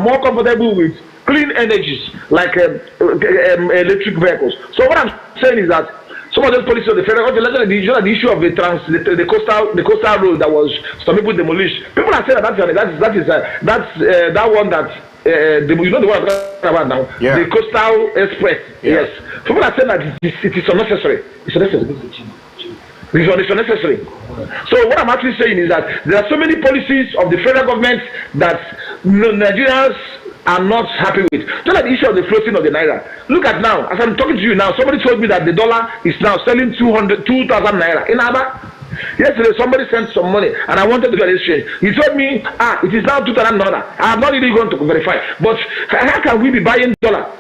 more comfortable with clean energies like electric vehicles. So what I'm saying is that some of those policies of the federal government, the issue of the coastal road that was some people demolished. People are saying that that one that you know the one I'm talking about now, the coastal express. Yes, people are saying that it is unnecessary. It's unnecessary. It's unnecessary. So what I'm actually saying is that there are so many policies of the federal government that Nigerians are not happy with. Just like the issue of the floating of the naira. Look at now, as I'm talking to you now, somebody told me that the dollar is now selling 2,000 naira in Aba. Yesterday somebody sent some money and I wanted to do an exchange. He told me, it is now 2,000 naira. I have not really gone to verify. But how can we be buying dollar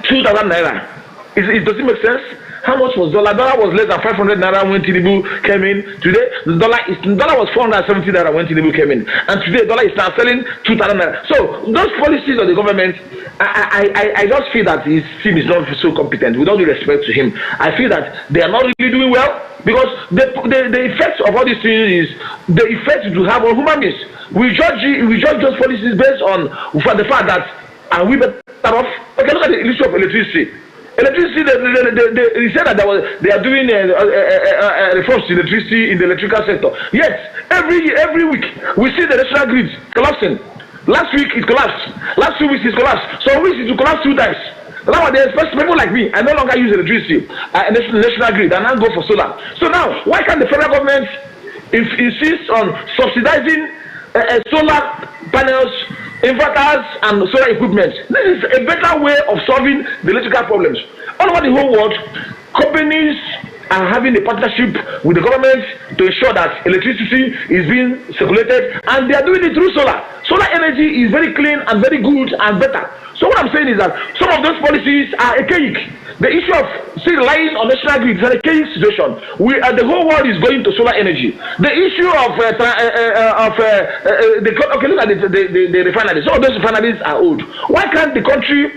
2,000 naira? Does it make sense? How much was dollar? Dollar was less than 500 naira when Tinubu came in. Today, the dollar was 470 naira when Tinubu came in, and today dollar is now selling 2,000 naira. So those policies of the government, I just feel that his team is not so competent. With all due respect to him, I feel that they are not really doing well because the effects of all these things is the effect to have on human beings. We judge those policies based on the fact that are we better off? Okay, look at the issue of electricity. Electricity, they said that they are doing reforms to electricity in the electrical sector. Yes, every week we see the national grid collapsing. Last week it collapsed. Last 2 weeks it collapsed. Some weeks it will collapse 2 times. Nowadays, people like me, I no longer use electricity, national grid, and I go for solar. So now, why can't the federal government insist on subsidizing solar panels, inverters and solar equipment? This is a better way of solving the electrical problems. All over the whole world, companies are having a partnership with the government to ensure that electricity is being circulated, and they are doing it through solar. Solar energy is very clean and very good and better. So what I'm saying is that some of those policies are archaic. The issue of still relying on national grid is an archaic situation. The whole world is going to solar energy. The issue of look at the refineries. Some of those refineries are old. Why can't the country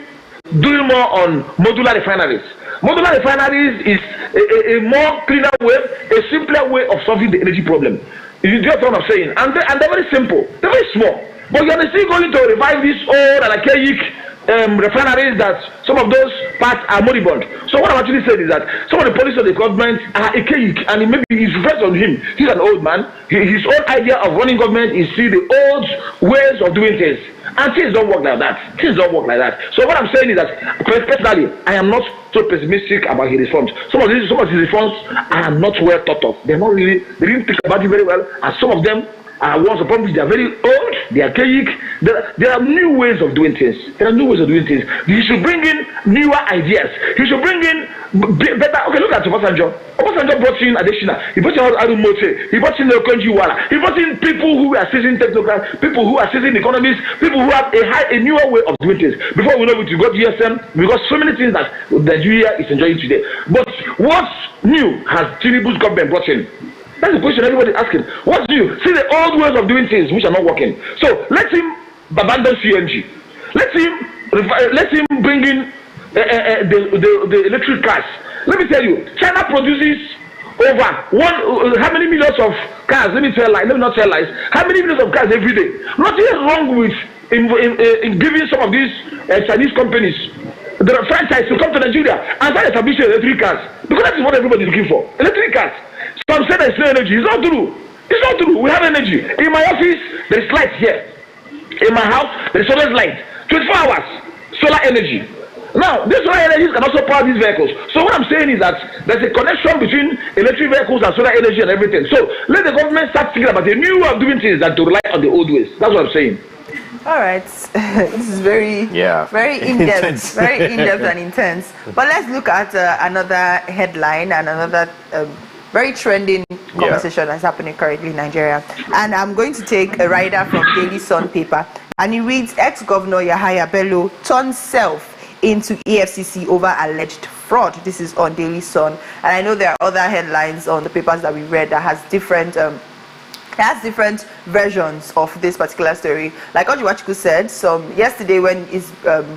do more on modular refineries? Modular refineries is a more cleaner way, a simpler way of solving the energy problem. You get what I'm saying? And they're very simple. They're very small. But you are still going to revive these old and archaic refineries that some of those parts are moribund. So what I'm actually saying is that some of the policies of the government are archaic, and maybe it's reflects on him. He's an old man. His own idea of running government is see the old ways of doing things. And things don't work like that. Things don't work like that. So what I'm saying is that personally, I am not so pessimistic about his reforms. Some of his reforms are not well thought of. They didn't think about it very well, and some of them ones upon which they are very old, they are archaic. There are new ways of doing things. You should bring in newer ideas. You should bring in better. Okay, look at Obasanjo. Obasanjo brought in Adesina. He brought in Arumote. He brought in Okonjo-Iweala. He brought in people who are seasoned technocrats, people who are seasoned economists, people who have a newer way of doing things. Before we know it, we got GSM. We got so many things that Nigeria is enjoying today. But what's new has Tinubu's government brought in? That's the question everybody is asking. What's new? See the old ways of doing things which are not working. So let him abandon CNG. Let him bring in the electric cars. Let me tell you, China produces over how many millions of cars? Let me not tell lies. How many millions of cars every day? Nothing wrong with in giving some of these Chinese companies the franchise to come to Nigeria and start establishing electric cars, because that is what everybody is looking for. Electric cars. Some say there's no energy. It's not true. It's not true. We have energy. In my office, there's light here. In my house, there's always light. 24 hours. Solar energy. Now, these solar energies can also power these vehicles. So what I'm saying is that there's a connection between electric vehicles and solar energy and everything. So let the government start thinking about a new way of doing things than to rely on the old ways. That's what I'm saying. All right, this is very in-depth, very in-depth and intense. But let's look at another headline and another very trending conversation that's happening currently in Nigeria. And I'm going to take a rider from Daily Sun paper, and it reads: ex-governor Yahaya Bello turns self into EFCC over alleged fraud. This is on Daily Sun, and I know there are other headlines on the papers that we read that has different versions of this particular story. Like Ojiwachiku said, yesterday when it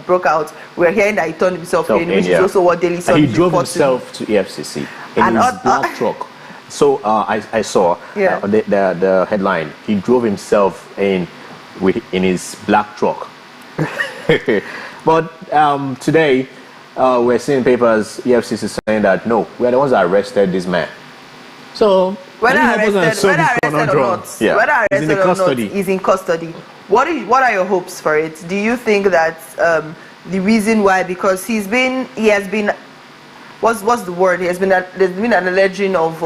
broke out, we were hearing that he turned himself in, which is also what Daily Sun. And he drove himself to EFCC in his black truck. So I saw the headline. He drove himself in his black truck But today, we're seeing papers, EFCC saying that, no, we are the ones that arrested this man. So, whether arrested or not, he's in custody. What are your hopes for it? Do you think that the reason why, because he has been, what's the word? There's been an alleging of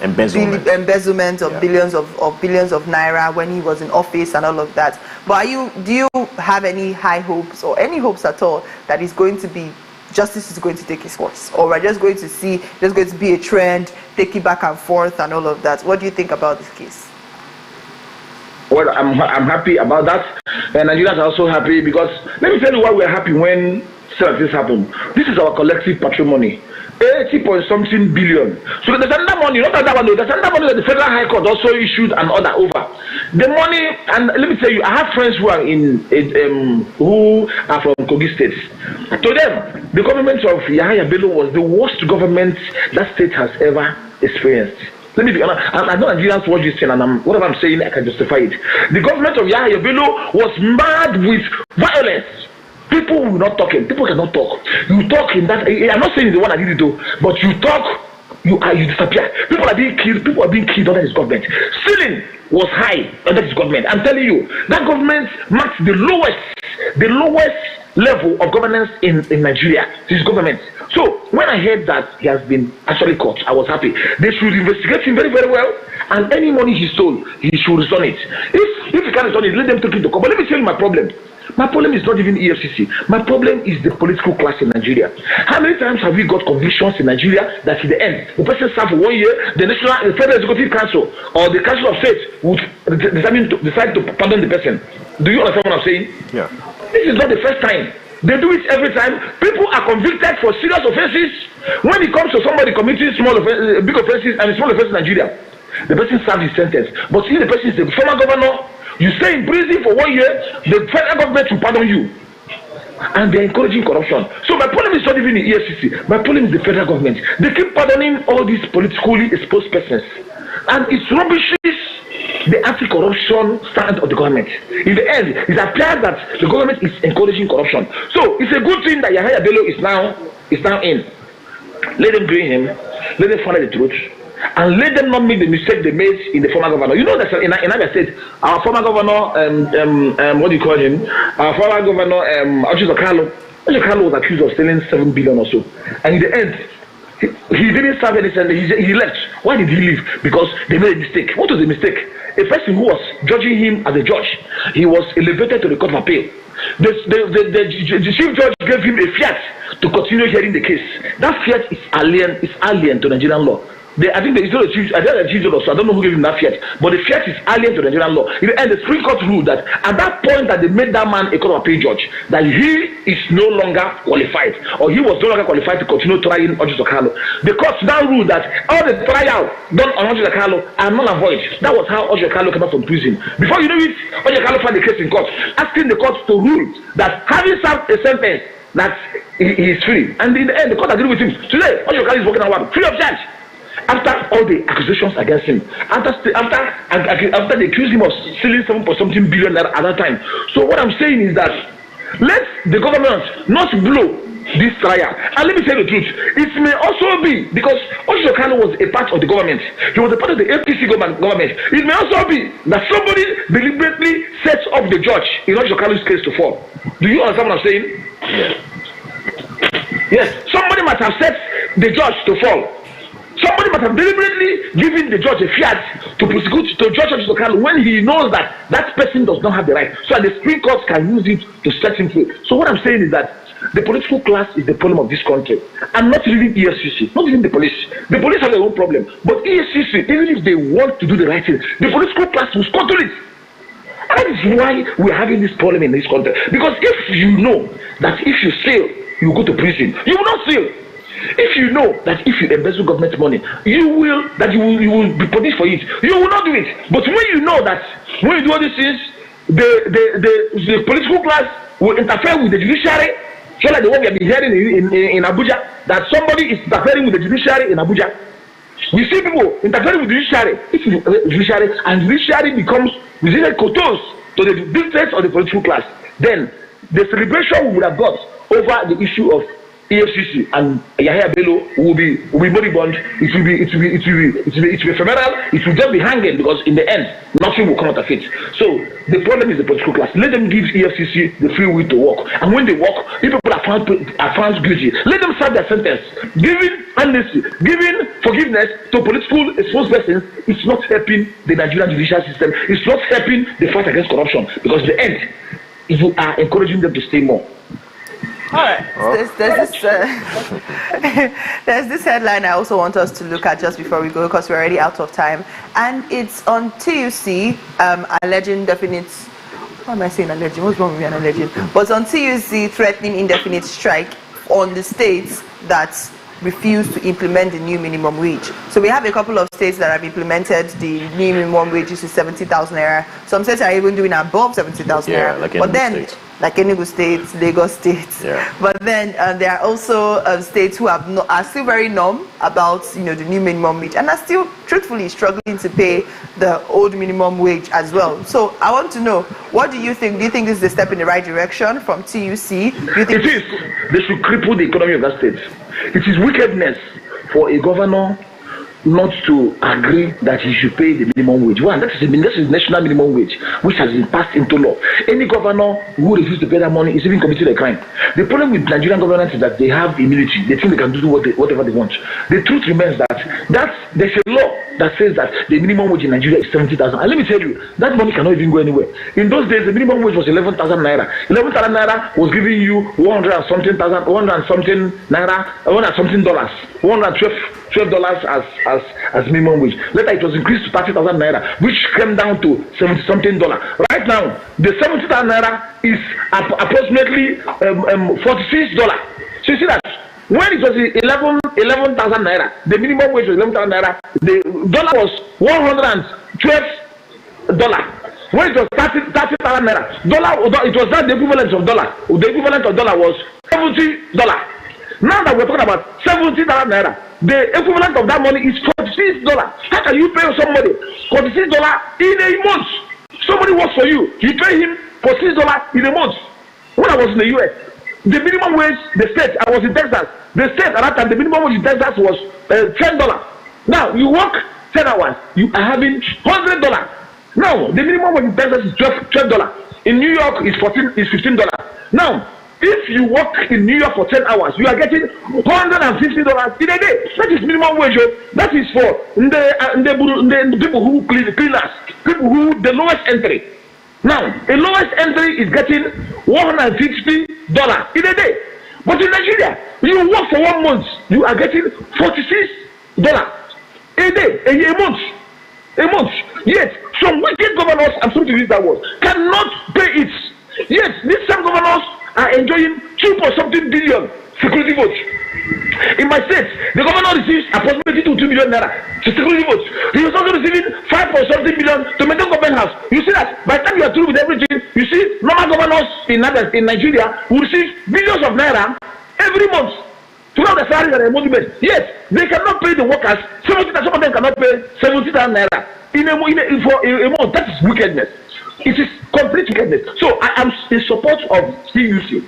embezzlement of billions of naira when he was in office and all of that. But do you have any high hopes or any hopes at all that justice is going to take its course, or we're just going to see there's going to be a trend, take it back and forth and all of that? What do you think about this case? Well, I'm happy about that, and Nigerians are also happy, because let me tell you why we're happy when this happened. This is our collective patrimony. 80-point-something billion. So there's another money, not that one, there's another money that the Federal High Court also issued an order over. The money, and let me tell you, I have friends who are who are from Kogi states. To them, the government of Yahaya Bello was the worst government that state has ever experienced. Let me be honest, I know Nigerians watch this thing, and whatever I'm saying, I can justify it. The government of Yahaya Bello was mad with violence. People will not talk. People cannot talk. You talk in that. I'm not saying the one I did it though, but you talk, you disappear. People are being killed. People are being killed under his government. Stealing was high under his government. I'm telling you, that government marked the lowest level of governance in Nigeria. His government. So when I heard that he has been actually caught, I was happy. They should investigate him very, very well, and any money he stole, he should return it. If he can't return it, let them take it to court. But let me tell you my problem. My problem is not even EFCC. My problem is the political class in Nigeria. How many times have we got convictions in Nigeria that in the end, the person served for 1 year, the Federal Executive Council or the Council of State would decide to pardon the person? Do you understand what I'm saying? Yeah. This is not the first time. They do it every time. People are convicted for serious offenses. When it comes to somebody committing big offenses and small offenses in Nigeria, the person serves his sentence. But if the person is the former governor, you stay in prison for 1 year, the federal government will pardon you. And they're encouraging corruption. So my problem is not even the EFCC. My problem is the federal government. They keep pardoning all these politically exposed persons. And it rubbishes the anti-corruption stand of the government. In the end, it appears that the government is encouraging corruption. So it's a good thing that Yahaya Bello is now in. Let them bring him. Let them find out the truth. And let them not make the mistake they made in the former governor. You know that in Afia State, our former governor, what do you call him? Our former governor, Ojo Carlo was accused of stealing 7 billion or so. And in the end, he didn't serve any sentence. He left. Why did he leave? Because they made a mistake. What was the mistake? A person who was judging him as a judge, he was elevated to the Court of Appeal. The chief judge gave him a fiat to continue hearing the case. That fiat is alien to Nigerian law. I think the chief judge also, I don't know who gave him that fiat, but the fiat is alien to Nigerian law. In the end, the Supreme Court ruled that at that point that they made that man a Court of Appeal judge, that he is no longer qualified, or he was no longer qualified to continue trying Ojo Carlo. The court now ruled that all the trial done on Ojo Carlo are null and void. That was how Ojo Carlo came out from prison. Before you know it, Ojo Carlo filed the case in court, asking the court to rule that having served a sentence, that he is free. And in the end, the court agreed with him. Today, Ojo Carlo is working on free of charge. After all the accusations against him, after they accused him of stealing 7.something billion at that time. So what I'm saying is that let the government not blow this trial. And let me tell you the truth, it may also be because Ojo Carlo was a part of the government. He was a part of the APC government. It may also be that somebody deliberately sets up the judge in Ojo Carlo's case to fall. Do you understand what I'm saying? Yes, somebody might have set the judge to fall. Somebody must have deliberately given the judge a fiat to prosecute to Judge Ojo Carlo when he knows that that person does not have the right. So that the Supreme Court can use it to set him free. So what I'm saying is that the political class is the problem of this country. And not even EFCC, not even the police. The police have their own problem. But EFCC, even if they want to do the right thing, the political class will scuttle it. And that is why we're having this problem in this country. Because if you know that if you steal, you go to prison, you will not steal. If you know that if you embezzle government money, you will be punished for it. You will not do it. But when you know that when you do all these things, the political class will interfere with the judiciary, so like the one we have been hearing in Abuja, that somebody is interfering with the judiciary in Abuja. We see people interfering with the judiciary. If the judiciary becomes quotas to the dictates of the political class, then the celebration we would have got over the issue of EFCC and Yahya Bello will be moribund. It will be ephemeral. It will just be hanging because in the end, nothing will come out of it. So the problem is the political class. Let them give EFCC the free will to work, and when they work, if people are found guilty, let them serve their sentence. Giving amnesty, giving forgiveness to political exposed persons, it's not helping the Nigerian judicial system. It's not helping the fight against corruption, because in the end, you are encouraging them to stay more. All right. There's this headline I also want us to look at just before we go, because we're already out of time, and it's on TUC alleging definite. What am I saying? Alleging? What's wrong with me? An alleging? But on TUC threatening indefinite strike on the states that refuse to implement the new minimum wage. So we have a couple of states that have implemented the new minimum wage, which is 70,000 naira. Some states are even doing above 70,000 naira. Like but then, like Enugu State, Lagos State. Yeah. But then there are also states who are still very numb about the new minimum wage, and are still truthfully struggling to pay the old minimum wage as well. So I want to know, what do you think? Do you think this is a step in the right direction from TUC? Do you think it is? They should cripple the economy of that state. It is wickedness for a governor not to agree that he should pay the minimum wage. One, that is national minimum wage, which has been passed into law. Any governor who refuses to pay that money is even committing a crime. The problem with Nigerian government is that they have immunity. They think they can do whatever they want. The truth remains that there's a law that says that the minimum wage in Nigeria is 70,000. And let me tell you, that money cannot even go anywhere. In those days, the minimum wage was 11,000 naira. 11,000 naira was giving you 100 and something naira, $112 as minimum wage. Later it was increased to 30,000 naira, which came down to $70 something. Right now, the 70,000 naira is approximately $46. So you see that when it was 11,000 naira, the minimum wage was 11,000 naira, the dollar was $112. When it was 30,000 naira, it was not the equivalent of dollar. The equivalent of dollar was $70. Now that we're talking about 70,000 naira, the equivalent of that money is $46. How can you pay somebody $46 in a month? Somebody works for you, you pay him $46 in a month. When I was in the US, the minimum wage, the state, I was in Texas, the state at that time, the minimum wage in Texas was $10. Now you work 10 hours, you are having $100. Now the minimum wage in Texas is $12. In New York is $15. Now if you work in New York for 10 hours, you are getting $150 in a day. That is minimum wage. That is for the people who cleaners, people who the lowest entry. Now, the lowest entry is getting $150 in a day. But in Nigeria, you work for 1 month, you are getting $46 a day, a month. A month. Yet, some wicked governors, I'm sorry to use that word, cannot pay it. Yet, these same governors are enjoying 2.something billion security votes. In my state, the governor receives approximately 2 million naira to security votes. He is also receiving 5.something billion to maintain government house. You see that by the time you are through with everything, you see normal governors in Nigeria will receive billions of naira every month to have the salaries and emoluments. Yes, they cannot pay the workers. Some of them cannot pay 70,000 naira for a month. That is wickedness. It is complete wickedness. So I am in support of TUC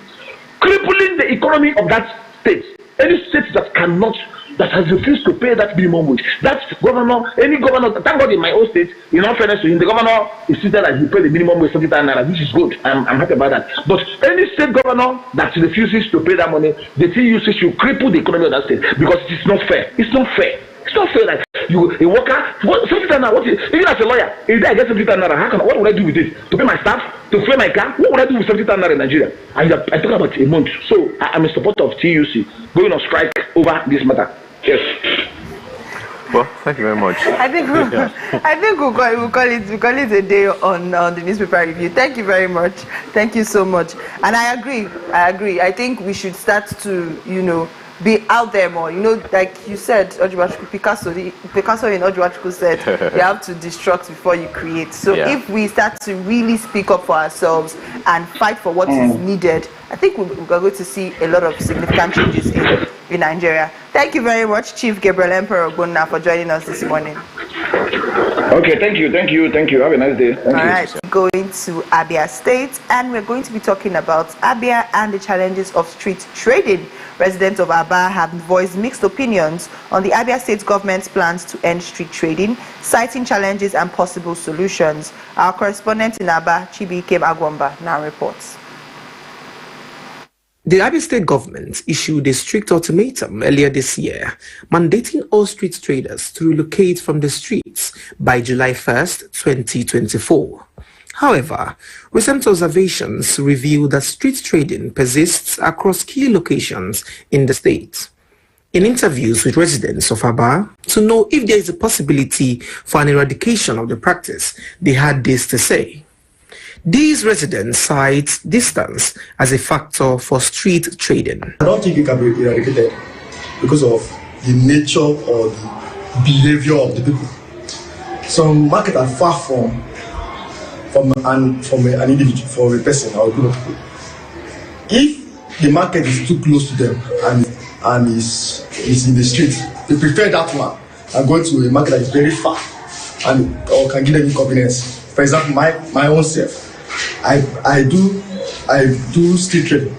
crippling the economy of that state. Any state that has refused to pay that minimum wage, that governor, any governor, thank God in my own state, in all fairness to him, the governor insisted that he pay the minimum wage 70,000 naira, which is good. I'm happy about that. But any state governor that refuses to pay that money, the TUC should cripple the economy of that state, because it is not fair. It's not fair. It's not fair that you, a worker, 70,000 naira, even as a lawyer, if I get 70,000 naira, what would I do with it? To pay my staff? To fuel my car? What would I do with 70,000 naira in Nigeria? I talk about a month. So I'm in support of TUC going on strike over this matter. Yes. Well, thank you very much. I think we'll call it a day on the newspaper review. Thank you very much. Thank you so much. And I agree. I think we should start to, be out there more. Like you said, Picasso in Ojuwachuku said, you have to destruct before you create. So if we start to really speak up for ourselves and fight for what is needed, I think we're going to see a lot of significant changes in Nigeria. Thank you very much, Chief Gabriel Emperor Ogbonna, for joining us this morning. Okay, thank you. Have a nice day. Thank you. All right, going to Abia State, and we're going to be talking about Abia and the challenges of street trading. Residents of Aba have voiced mixed opinions on the Abia State government's plans to end street trading, citing challenges and possible solutions. Our correspondent in Aba, Chibuike Agwamba, now reports. The Abia State government issued a strict ultimatum earlier this year, mandating all street traders to relocate from the streets by July 1st, 2024. However, recent observations reveal that street trading persists across key locations in the state. In interviews with residents of Aba to know if there is a possibility for an eradication of the practice, they had this to say. These residents cite distance as a factor for street trading. I don't think it can be eradicated because of the nature or the behavior of the people. Some markets are far from an individual, from a person or a group of people. If the market is too close to them and is in the street, they prefer that one and go to a market that is very far or can give them inconvenience. For example, my own self. I do street trading.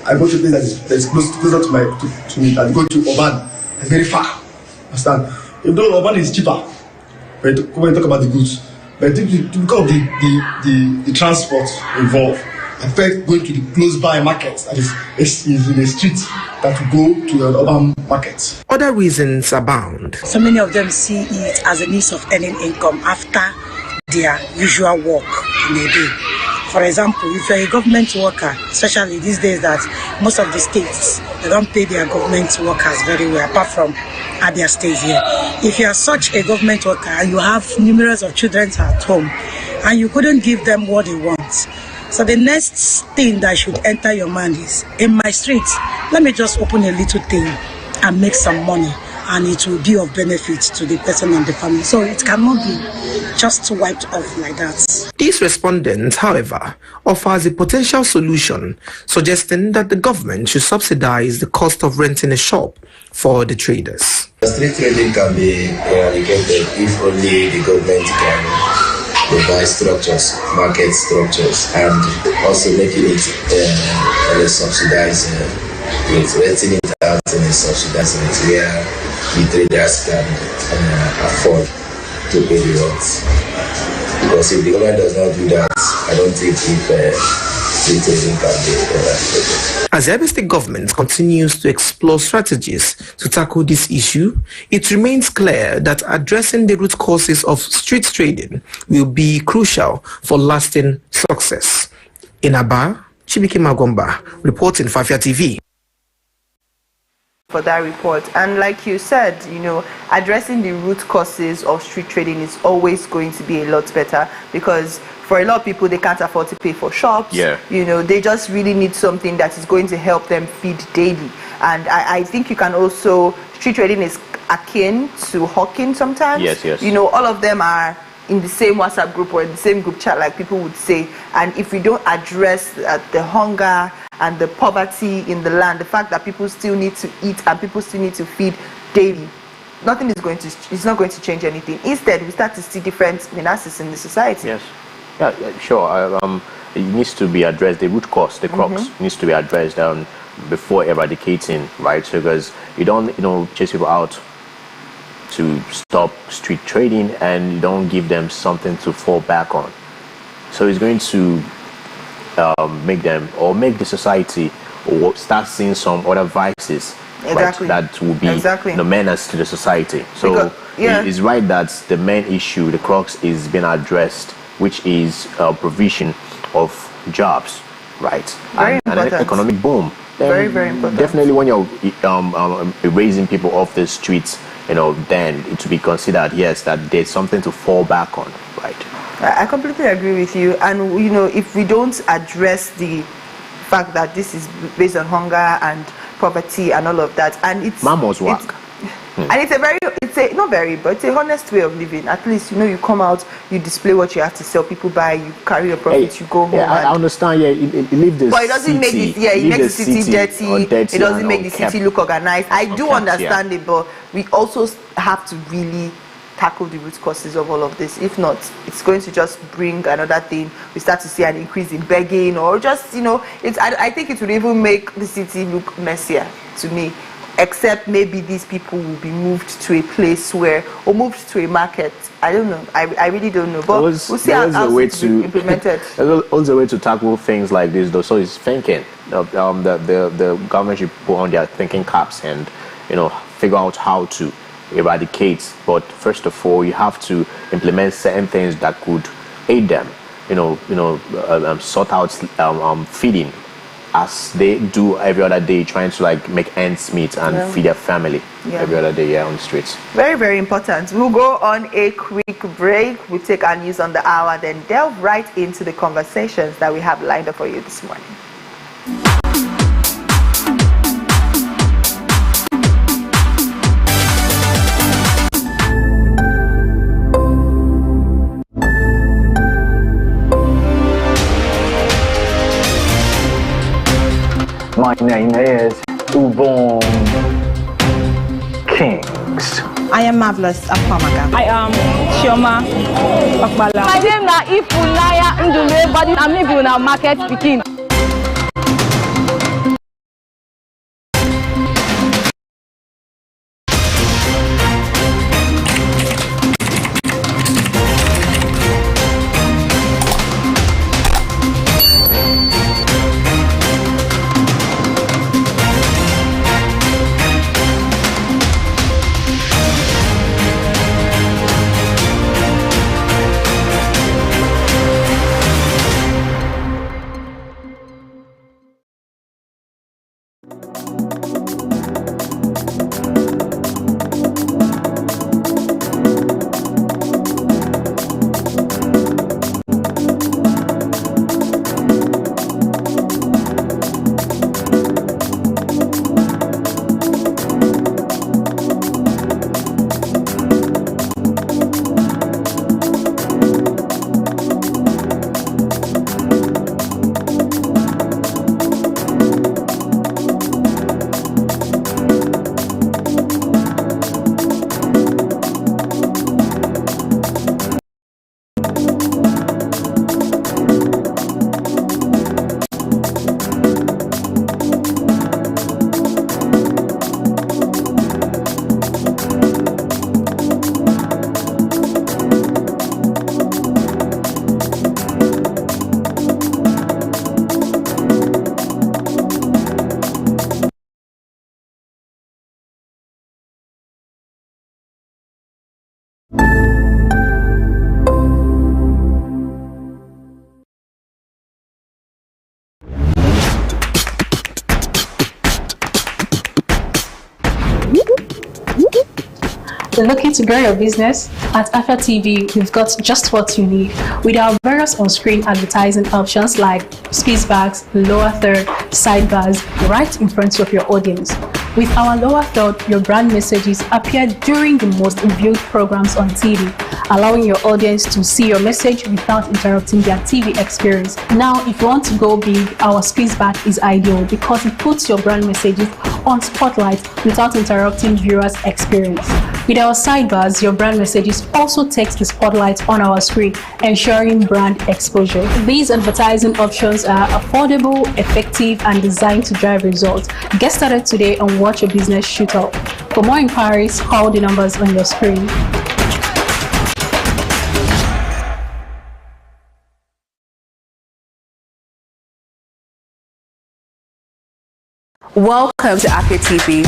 I go to a place that is closer to me. I go to Urban, it's very far. Understand? Even though Urban is cheaper, when we talk about the goods, but because of the transport involved, I prefer going to the close by market that is in the street that to go to the urban market. Other reasons abound. So many of them see it as a means of earning income after their usual work in a day. For example, if you're a government worker, especially these days that most of the states, they don't pay their government workers very well, apart from Abia State here. If you are such a government worker and you have numerous of children at home and you couldn't give them what they want, so the next thing that should enter your mind is, in my street, let me just open a little thing and make some money, and it will be of benefit to the person and the family. So it cannot be just wiped off like that. This respondent, however, offers a potential solution, suggesting that the government should subsidize the cost of renting a shop for the traders. Street trading can be eradicated if only the government can provide structures, market structures, and also making it subsidized, renting it out in a subsidized rate where the traders can afford to pay the rent. Because if the government does not do that, I don't think street trading can be eradicated. As the Abia State government continues to explore strategies to tackle this issue, it remains clear that addressing the root causes of street trading will be crucial for lasting success. In Aba, Chibuike Agwamba, reporting for Afia TV. For that report, and like you said, addressing the root causes of street trading is always going to be a lot better, because for a lot of people, they can't afford to pay for shops. They just really need something that is going to help them feed daily. And I think you can also, street trading is akin to hawking sometimes. Yes. All of them are in the same WhatsApp group or in the same group chat, like people would say. And if we don't address the hunger and the poverty in the land, the fact that people still need to eat and people still need to feed daily, it's not going to change anything. Instead, we start to see different menaces in the society. Yes. Yeah, sure. It needs to be addressed. The root cause, the crux, needs to be addressed before eradicating, right? So because you don't chase people out to stop street trading and you don't give them something to fall back on. So it's going to make the society or start seeing some other vices, exactly, right, that will be the menace to the society. So it's right that the main issue, the crux, is being addressed, which is provision of jobs, right, and an economic boom. Very, very important. Definitely, when you're raising people off the streets, then it will be considered, yes, that there's something to fall back on, right? I completely agree with you. And if we don't address the fact that this is based on hunger and poverty and all of that, and it's Mama's work. And it's a honest way of living. At least you come out, you display what you have to sell, people buy, you carry your profits, you go home. I understand. You leave the but it doesn't make it. It makes the city dirty. It doesn't make the city look organized. I do understand it, but we also have to really tackle the root causes of all of this. If not, it's going to just bring another thing. We start to see an increase in begging, or just, I think it would even make the city look messier to me. Except maybe these people will be moved to a place or moved to a market. I don't know. I really don't know. But we'll see how it's implemented. There's also a way to tackle things like this, though. So it's thinking. The government should put on their thinking caps and, figure out how to eradicate. But first of all, you have to implement certain things that could aid them. Sort out feeding, as they do every other day, trying to make ends meet and feed their family every other day on the streets. Very, very important. We'll go on a quick break. We'll take our news on the hour, then delve right into the conversations that we have lined up for you this morning. My name is Ubon Kings. I am Marvelous Afamaga. I am Chioma Akbala. My name is Ifunaya Ndule, but I'm living in our market speaking. Looking to grow your business? At Afia TV, we've got just what you need. With our various on-screen advertising options like space bags, lower third, sidebars, right in front of your audience. With our lower third, your brand messages appear during the most viewed programs on TV, allowing your audience to see your message without interrupting their TV experience. Now, if you want to go big, our space bag is ideal because it puts your brand messages on spotlight without interrupting viewers' experience. With our sidebars, your brand messages also takes the spotlight on our screen, ensuring brand exposure. These advertising options are affordable, effective, and designed to drive results. Get started today and watch your business shoot up. For more inquiries, call the numbers on your screen. Welcome to Afia TV,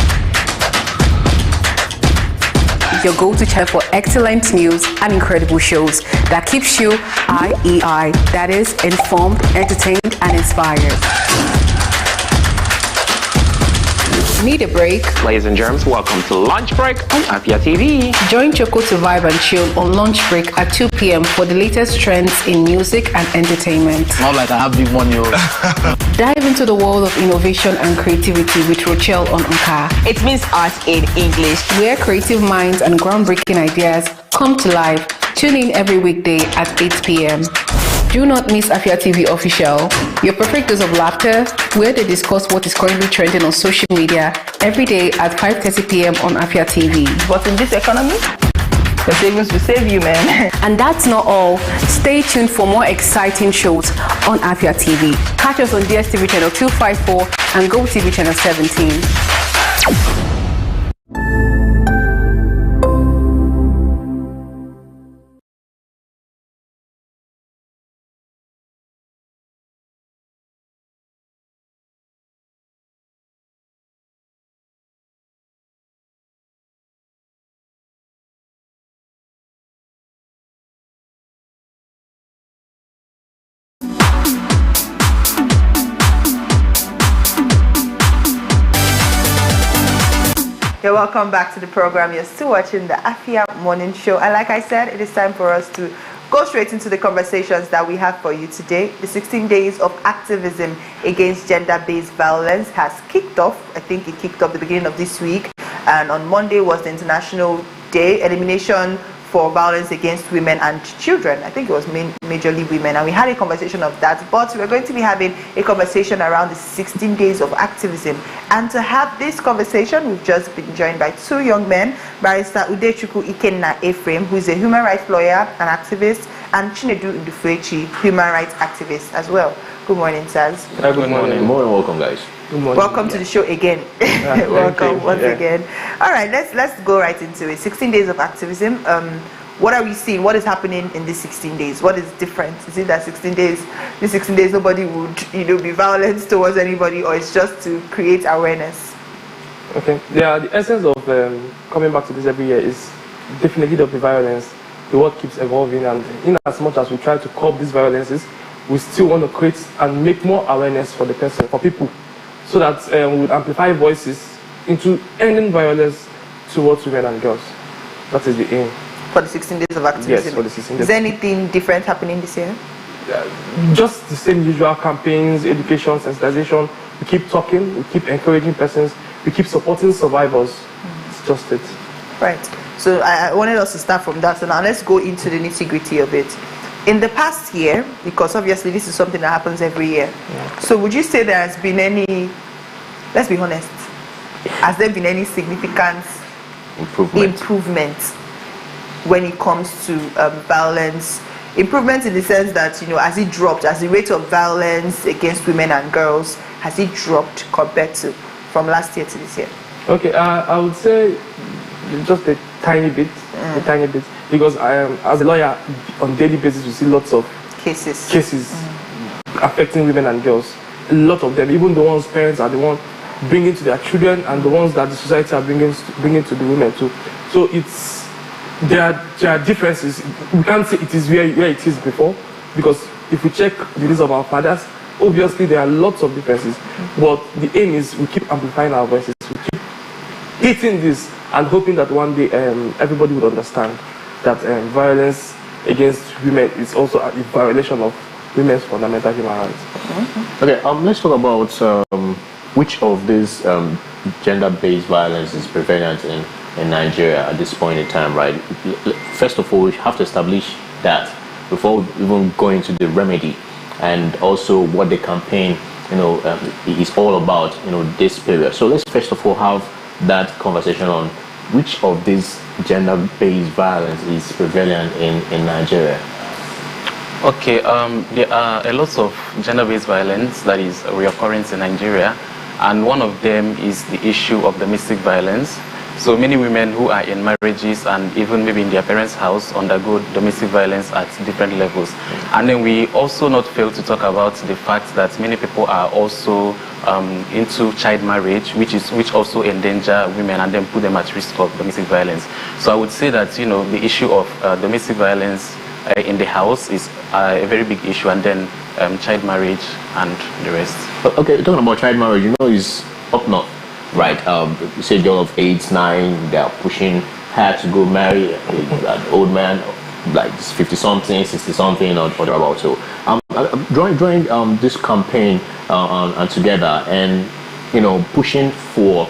your go-to channel for excellent news and incredible shows that keeps you IEI, that is, informed, entertained, and inspired. Need a break? Ladies and germs, welcome to Lunch Break on Afia TV. Join Choco to vibe and chill on Lunch Break at 2 p.m. for the latest trends in music and entertainment. Not like I have big money. Dive into the world of innovation and creativity with Rochelle on Onka. It means art in English. Where creative minds and groundbreaking ideas come to life. Tune in every weekday at 8 p.m. Do not miss Afia TV Official, your perfect dose of laughter, where they discuss what is currently trending on social media every day at 5:30 p.m. on Afia TV. But in this economy, Your savings will save you, man. And that's not all. Stay tuned for more exciting shows on Afia TV. Catch us on DSTV channel 254 and GoTV channel 17. You're welcome back to the program. You're still watching the Afia Morning Show. And like I said, it is time for us to go straight into the conversations that we have for you today. The 16 days of activism against gender-based violence has kicked off. I think it kicked off the beginning of this week. And on Monday was the International Day, Elimination for Violence Against Women and Children. I think it was majorly women, and we had a conversation of that, but we're going to be having a conversation around the 16 days of activism. And to have this conversation, we've just been joined by two young men, Barrister Udechukwu Ikenna Ephraim, who is a human rights lawyer and activist, and Chinedu Ndufechi, human rights activist as well. Good morning, sirs. Good morning. Good morning. Welcome, guys. Good morning. Welcome to the show again. Welcome once again. All right, let's go right into it. 16 days of activism. What are we seeing? What is happening in these 16 days? What is different? Is it that 16 days nobody would be violent towards anybody, or it's just to create awareness? Okay. Yeah, the essence of coming back to this every year is definitely the violence. The world keeps evolving, and in as much as we try to curb these violences, we still want to create and make more awareness for the person, for people, so that we will amplify voices into ending violence towards women and girls. That is the aim. For the 16 days of activism? Yes, for the 16 days. Is there anything different happening this year? Just the same usual campaigns, education, sensitization. We keep talking, we keep encouraging persons, we keep supporting survivors. It's just it. Right. So I wanted us to start from that. So now let's go into the nitty-gritty of it. In the past year, because obviously this is something that happens every year, so would you say there has been any, let's be honest, has there been any significant improvement when it comes to violence? Improvement in the sense that, has it dropped, as the rate of violence against women and girls, has it dropped compared to from last year to this year? Okay, I would say just a tiny bit, because I am, as a lawyer, on a daily basis, we see lots of cases affecting women and girls. A lot of them, even the ones parents are the ones bringing to their children, and the ones that the society are bringing to the women too. So there are differences. We can't say it is where it is before, because if we check the list of our fathers, obviously there are lots of differences. But the aim is we keep amplifying our voices, we keep hitting this, and hoping that one day everybody would understand that violence against women is also a violation of women's fundamental human rights. Okay, let's talk about which of these gender-based violence is prevalent in Nigeria at this point in time, right? First of all, we have to establish that before even going to the remedy, and also what the campaign, is all about, this period. So let's first of all have that conversation on which of these gender-based violence is prevalent in Nigeria. Okay, there are a lot of gender-based violence that is reoccurring in Nigeria, and one of them is the issue of domestic violence. So many women who are in marriages and even maybe in their parents' house undergo domestic violence at different levels. And then we also not fail to talk about the fact that many people are also into child marriage, which also endanger women and then put them at risk of domestic violence. So I would say that the issue of domestic violence in the house is a very big issue, and then child marriage and the rest. Okay, talking about child marriage, is up north. Right, you say girl of 8, 9, they are pushing her to go marry an old man, like 50-something, 60-something, or thereabout. So, drawing this campaign and together, and pushing for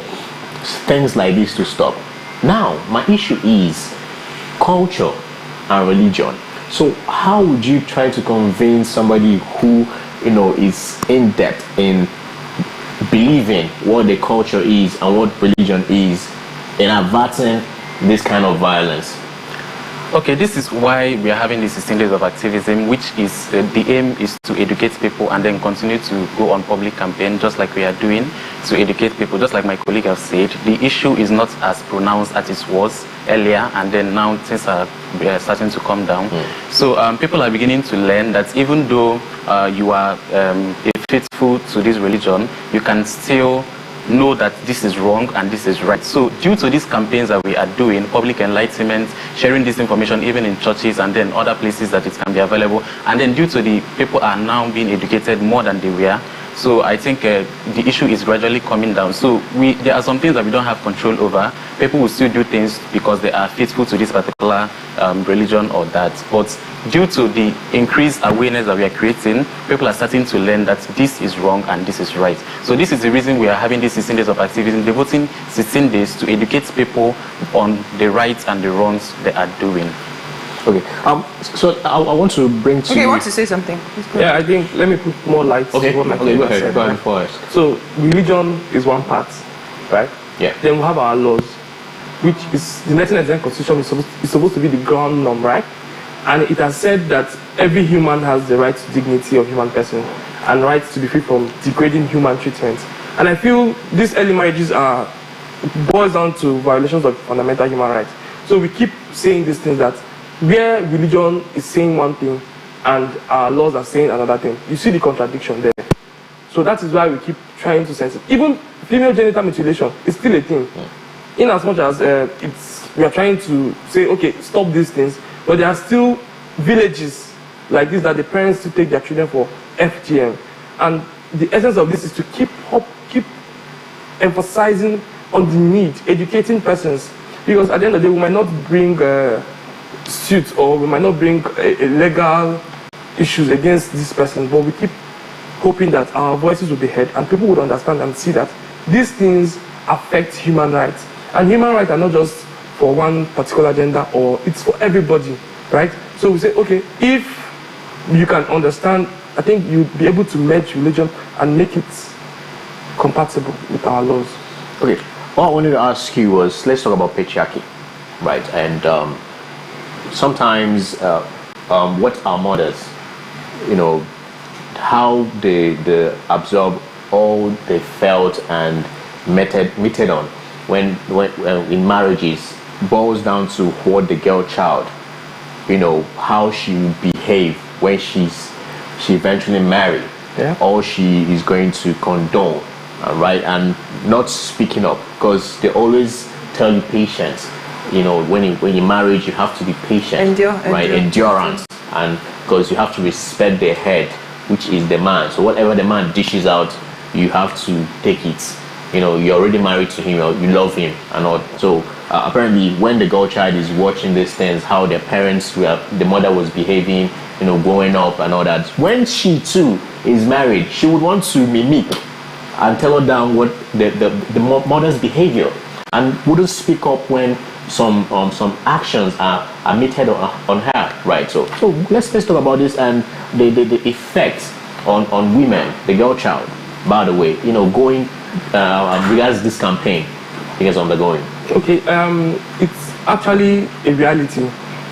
things like this to stop. Now, my issue is culture and religion. So, how would you try to convince somebody who is in depth in believing what the culture is and what religion is in averting this kind of violence? Okay, this is why we are having the 16 days of activism, which is the aim is to educate people and then continue to go on public campaign, just like we are doing, to educate people. Just like my colleague has said, the issue is not as pronounced as it was earlier, and then now things are starting to come down. So people are beginning to learn that even though you are faithful to this religion, you can still know that this is wrong and this is right. So due to these campaigns that we are doing, public enlightenment, sharing this information even in churches and then other places that it can be available, and then due to the people are now being educated more than they were, so I think the issue is gradually coming down. So there are some things that we don't have control over. People will still do things because they are faithful to this particular religion or that. But due to the increased awareness that we are creating, people are starting to learn that this is wrong and this is right. So this is the reason we are having these 16 days of activism, devoting 16 days to educate people on the rights and the wrongs they are doing. Okay. So I want to bring to. Okay, you want to say something? Yeah, I think let me put more light. Okay. What my Go ahead. Go ahead first. So religion is one part, right? Yeah. Then we have our laws, which is the 1999 Constitution is supposed to be the ground norm, right? And it has said that every human has the right to dignity of human person and rights to be free from degrading human treatment. And I feel these early marriages boils down to violations of fundamental human rights. So we keep saying these things that where religion is saying one thing and our laws are saying another thing, you see the contradiction there. So that is why we keep trying to sense it. Even female genital mutilation is still a thing. In as much as we are trying to say, okay, stop these things, but there are still villages like this that the parents still take their children for FGM. And the essence of this is to keep emphasizing on the need, educating persons. Because at the end of the day, we might not bring suits or we might not bring legal issues against this person, but we keep hoping that our voices will be heard and people would understand and see that these things affect human rights. And human rights are not just for one particular agenda, or it's for everybody, right? So we say, okay, if you can understand, I think you'll be able to merge religion and make it compatible with our laws. Okay, what I wanted to ask you was, let's talk about patriarchy, right? And sometimes what our mothers, how they absorb all they felt and meted on when in marriages boils down to what the girl child, how she will behave when she eventually married, or she is going to condone, right? And not speaking up, because they always tell you patience. When you marry, you have to be patient, right? Endurance, and because you have to respect their head, which is the man. So whatever the man dishes out, you have to take it. You're already married to him, you love him and all. So apparently when the girl child is watching these things, how their parents the mother was behaving, growing up and all that, when she too is married, she would want to mimic and tell her down what the mother's behavior, and wouldn't speak up when some actions are meted on her, right? So let's talk about this and the effects on women, the girl child, by the way, going regards this campaign he is undergoing. Okay, it's actually a reality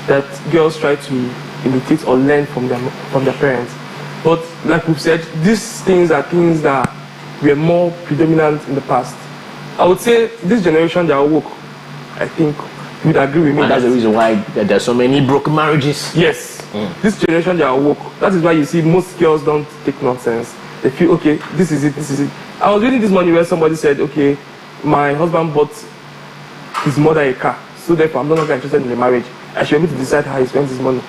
that girls try to imitate or learn from their parents. But like we've said, these things are things that were more predominant in the past. I would say this generation, they are woke. I think you'd agree with me. And that's the reason why there's so many broken marriages. Yes. This generation, they are woke. That is why you see most girls don't take nonsense. They feel, okay, this is it. I was reading this morning where somebody said, okay, my husband bought his mother a car, so therefore I'm no longer interested in the marriage. I should be able to decide how he spends his money.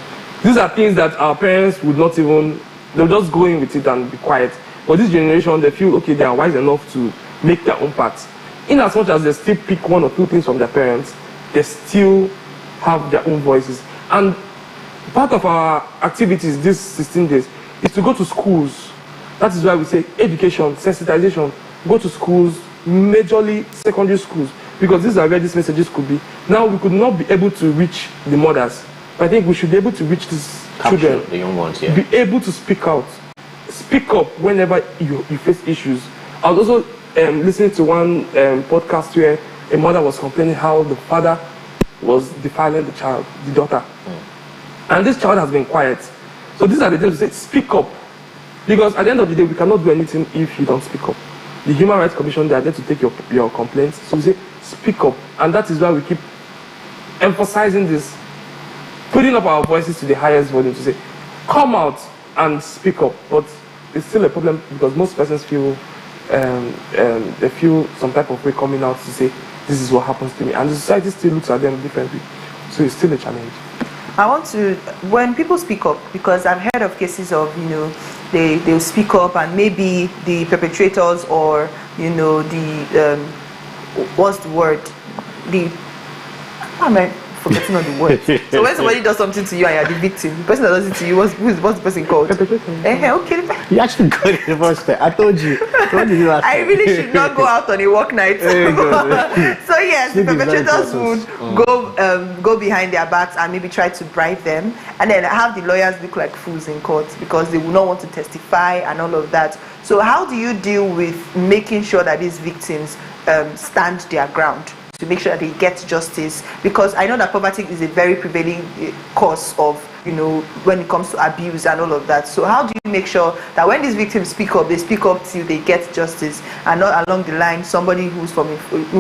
These are things that our parents would not even, they'll just go in with it and be quiet. But this generation, they feel, okay, they are wise enough to make their own parts. In as much as they still pick one or two things from their parents, they still have their own voices. And part of our activities this 16 days is to go to schools. That is why we say education, sensitization, go to schools, majorly secondary schools, because these are where these messages could be. Now, we could not be able to reach the mothers, but I think we should be able to reach these children, the young ones, yeah. Be able to speak out, speak up whenever you face issues. I was also listening to one podcast where a mother was complaining how the father was defiling the child, the daughter. And this child has been quiet. So these are the things to say, speak up. Because at the end of the day, we cannot do anything if you don't speak up. The Human Rights Commission, they are there to take your complaints. So we say, speak up. And that is why we keep emphasizing this, putting up our voices to the highest volume to say, come out and speak up. But it's still a problem because most persons feel they feel some type of way coming out to say, this is what happens to me. And the society still looks at them differently. So it's still a challenge. I want to, when people speak up, because I've heard of cases of, they'll speak up and maybe the perpetrators or, the, what's the word? Forgetting on the word. So when somebody does something to you and you're the victim, the person that does it to you, what's the person called? Okay. You actually got it the first time. I told you. I really should not go out on a work night. So yes, the perpetrators would go behind their backs and maybe try to bribe them, and then have the lawyers look like fools in court because they will not want to testify and all of that. So how do you deal with making sure that these victims stand their ground, to make sure that they get justice? Because I know that poverty is a very prevailing cause of, when it comes to abuse and all of that. So how do you make sure that when these victims speak up, they speak up till they get justice, and not along the line somebody who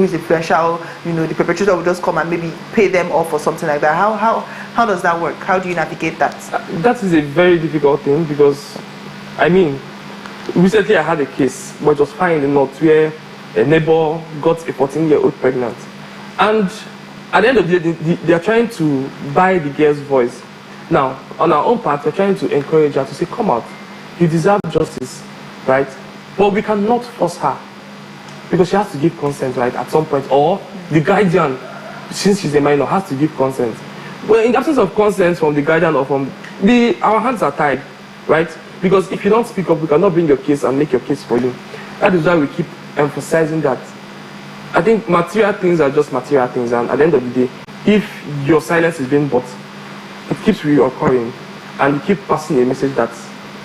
is influential, the perpetrator will just come and maybe pay them off or something like that? How does that work? How do you navigate that? That is a very difficult thing because, recently I had a case, but it was fine in the north, where a neighbor got a 14-year-old pregnant. And at the end of the day, they are trying to buy the girl's voice. Now, on our own part, we're trying to encourage her to say, come out, you deserve justice, right? But we cannot force her, because she has to give consent, right, at some point. Or the guardian, since she's a minor, has to give consent. Well, in the absence of consent from the guardian or from our hands are tied, right? Because if you don't speak up, we cannot bring your case and make your case for you. That is why we keep emphasizing that. I think material things are just material things, and at the end of the day, if your silence is being bought, it keeps reoccurring, and you keep passing a message that,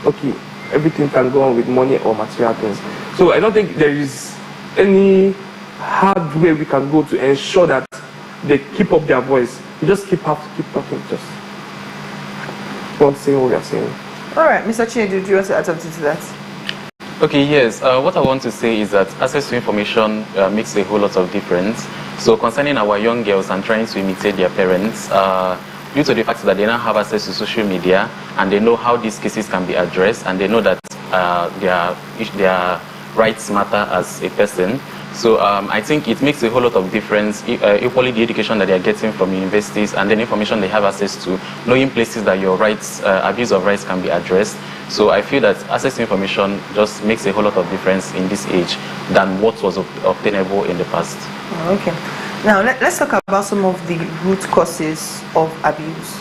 okay, everything can go on with money or material things. So I don't think there is any hard way we can go to ensure that they keep up their voice. You just have to keep talking, just not saying what we are saying. All right, Mr. Chinedu, do you want to add something to that? Okay, yes. What I want to say is that access to information makes a whole lot of difference. So concerning our young girls and trying to imitate their parents, due to the fact that they now have access to social media and they know how these cases can be addressed, and they know that their rights matter as a person. So I think it makes a whole lot of difference, equally the education that they are getting from universities and then information they have access to, knowing places that your rights, abuse of rights can be addressed. So I feel that access to information just makes a whole lot of difference in this age than what was obtainable in the past. Okay. Now let's talk about some of the root causes of abuse.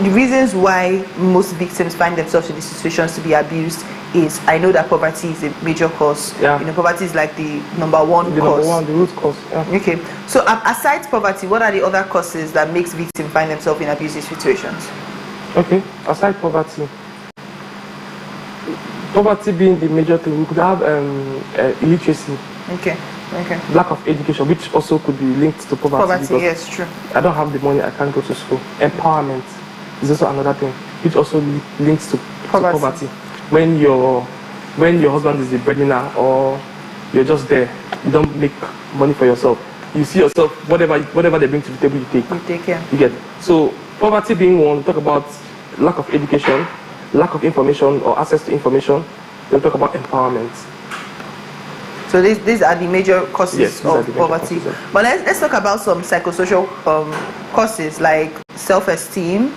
The reasons why most victims find themselves in these situations to be abused is, I know that poverty is a major cause. Yeah. Poverty is like the number one cause. The root cause. Yeah. Okay. So aside poverty, what are the other causes that makes victims find themselves in abusive situations? Okay. Aside poverty being the major thing, we could have illiteracy. Okay. Lack of education, which also could be linked to poverty. Yes, true. I don't have the money, I can't go to school. Empowerment is also another thing, which also links to poverty. When your husband is the breadwinner, or you're just there, you don't make money for yourself. You see yourself, whatever they bring to the table, you take. You take care. You get it. So poverty being one, we talk about lack of education, lack of information or access to information. We'll talk about empowerment. So these are the major causes of poverty. But let's talk about some psychosocial causes like self-esteem.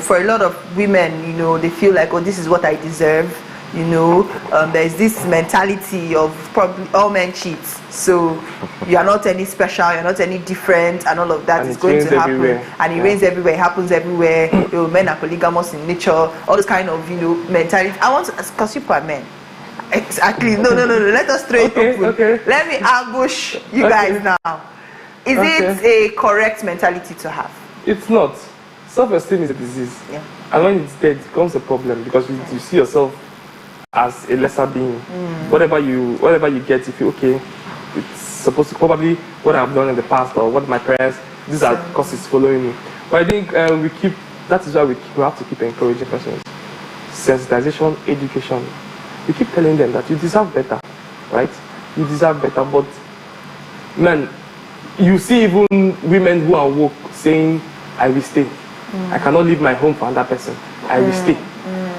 For a lot of women, they feel like, oh, this is what I deserve. There's this mentality of probably all men cheat. So you are not any special, you're not any different, and all of that is going to happen. Everywhere. And it rains everywhere, it happens everywhere. Men are polygamous in nature, all this kind of, mentality. I want to ask, because people are men. Exactly. No. Let us throw it open. Okay. Let me ambush you guys now. Is it a correct mentality to have? It's not. Self-esteem is a disease. Yeah. And when it's dead, it becomes a problem because you see yourself as a lesser being. Whatever you get, you feel okay. it's supposed to probably what I've done in the past or what my parents, these are causes following me. But I think that is why we have to keep encouraging persons. Sensitization, education. We keep telling them that you deserve better, right? You deserve better, but man, you see even women who are woke saying, I will stay. I cannot leave my home for another person. I will stay.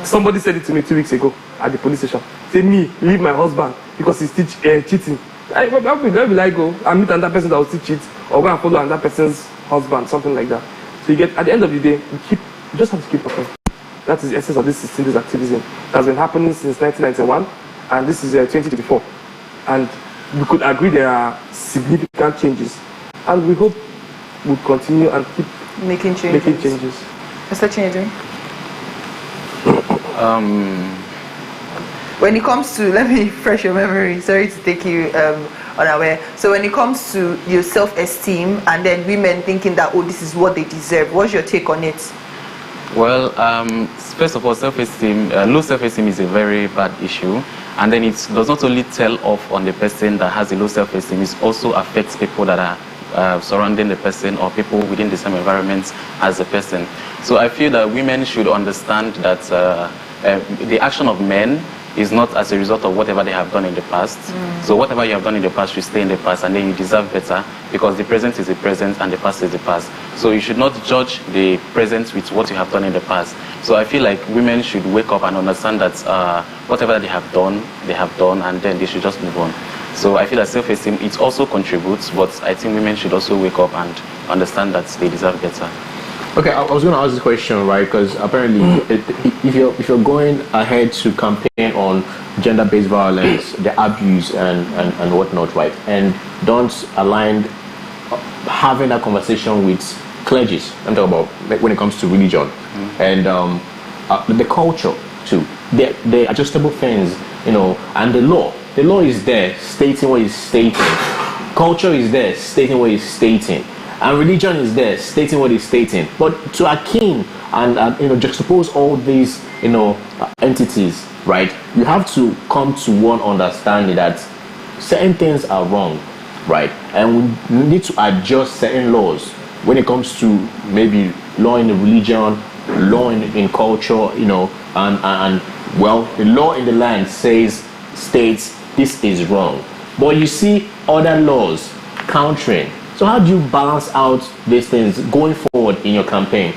Somebody said it to me 2 weeks ago at the police station. Say, me, leave my husband because he's cheating. Where will I go? I meet another person that will still cheat, or go and follow another person's husband, something like that. So you get, at the end of the day, you just have to keep talking. That is the essence of this 16 days activism. It has been happening since 1991, and this is 2024. And we could agree there are significant changes, and we hope we'll continue and keep making changes. Mr. Chinedu? When it comes to, let me refresh your memory, sorry to take you unaware. So when it comes to your self-esteem and then women thinking that, oh, this is what they deserve, what's your take on it? Well, first of all, self-esteem, low self-esteem is a very bad issue. And then it does not only tell off on the person that has a low self-esteem, it also affects people that are surrounding the person or people within the same environment as the person. So I feel that women should understand that the action of men is not as a result of whatever they have done in the past. So whatever you have done in the past should stay in the past, and then you deserve better, because the present is the present and the past is the past. So you should not judge the present with what you have done in the past. So I feel like women should wake up and understand that whatever they have done, and then they should just move on. So I feel that self-esteem, it also contributes, but I think women should also wake up and understand that they deserve better. Okay, I was going to ask this question, right? Because apparently, if you're going ahead to campaign on gender-based violence, the abuse and whatnot, right, and don't align having that conversation with clergies, I'm talking about when it comes to religion, and the culture too, the adjustable things, you know, and the law. The law is there, stating what it's stating. Culture is there, stating what it's stating. And religion is there, stating what it's stating. But to akin and juxtapose all these, entities, right? You have to come to one understanding that certain things are wrong, right? And we need to adjust certain laws when it comes to maybe law in the religion, law in culture, and well, the law in the land states this is wrong. But you see other laws countering. So how do you balance out these things going forward in your campaign?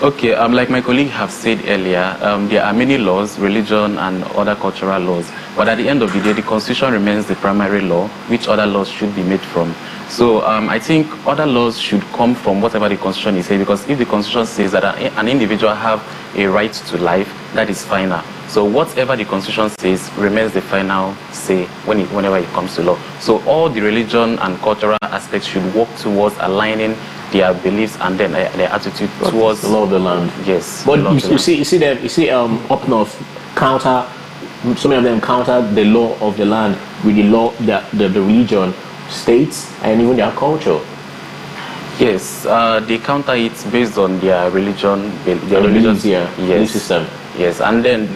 Okay, like my colleague have said earlier, there are many laws, religion and other cultural laws, but at the end of the day, the Constitution remains the primary law, which other laws should be made from. So I think other laws should come from whatever the Constitution is saying, because if the Constitution says that an individual have a right to life, that is final. So whatever the Constitution says remains the final say whenever it comes to law. So all the religion and cultural aspects should work towards aligning their beliefs and then their attitude towards the law of the land. Yes. But you see up north counter, so many of them counter the law of the land with the law that the religion states and even their culture. Yes, they counter it based on their religion, belief system. Yes, and then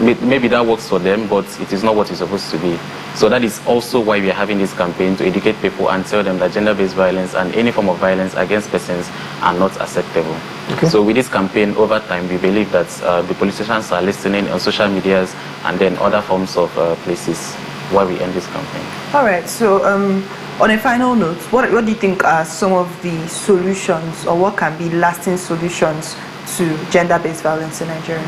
maybe that works for them, but it is not what it's supposed to be. So that is also why we are having this campaign, to educate people and tell them that gender-based violence and any form of violence against persons are not acceptable. Okay. So with this campaign, over time, we believe that the politicians are listening on social medias and then other forms of places while we end this campaign. All right, so on a final note, what do you think are some of the solutions, or what can be lasting solutions to gender-based violence in Nigeria?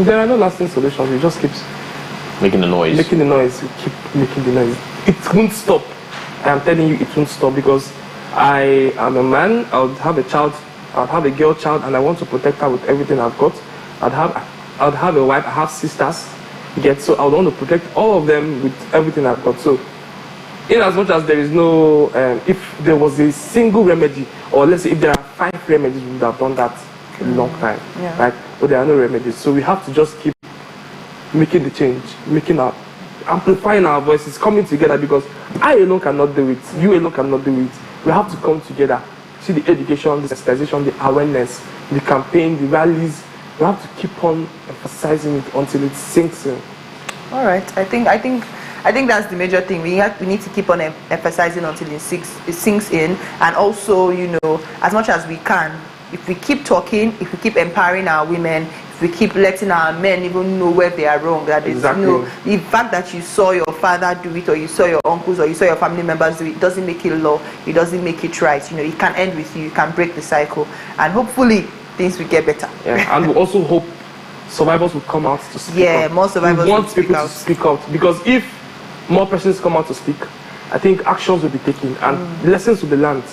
There are no lasting solutions. It just keeps making the noise. Keep making the noise. It won't stop. I am telling you, it won't stop, because I am a man. I would have a child. I would have a girl child, and I want to protect her with everything I've got. I would have a wife. I have sisters. So I would want to protect all of them with everything I've got. So, in as much as there is no, if there was a single remedy, or let's say if there are 5 remedies, we would have done that a long time, right? But there are no remedies. So we have to just keep making the change, amplifying our voices, coming together, because I alone cannot do it. You alone cannot do it. We have to come together. See the education, the sensitization, the awareness, the campaign, the rallies. We have to keep on emphasizing it until it sinks in. All right. I think I think that's the major thing. We need to keep on emphasizing until it sinks in, and also, you know, as much as we can, if we keep talking, if we keep empowering our women, if we keep letting our men even know where they are wrong, that is, you know, the fact that you saw your father do it, or you saw your uncles, or you saw your family members do it, doesn't make it law. It doesn't make it right. You know, it can end with you. You can break the cycle, and hopefully things will get better. Yeah, and we also hope survivors will come out to speak up. More survivors we want people to speak out, because if more persons come out to speak, I think actions will be taken and lessons will be learned.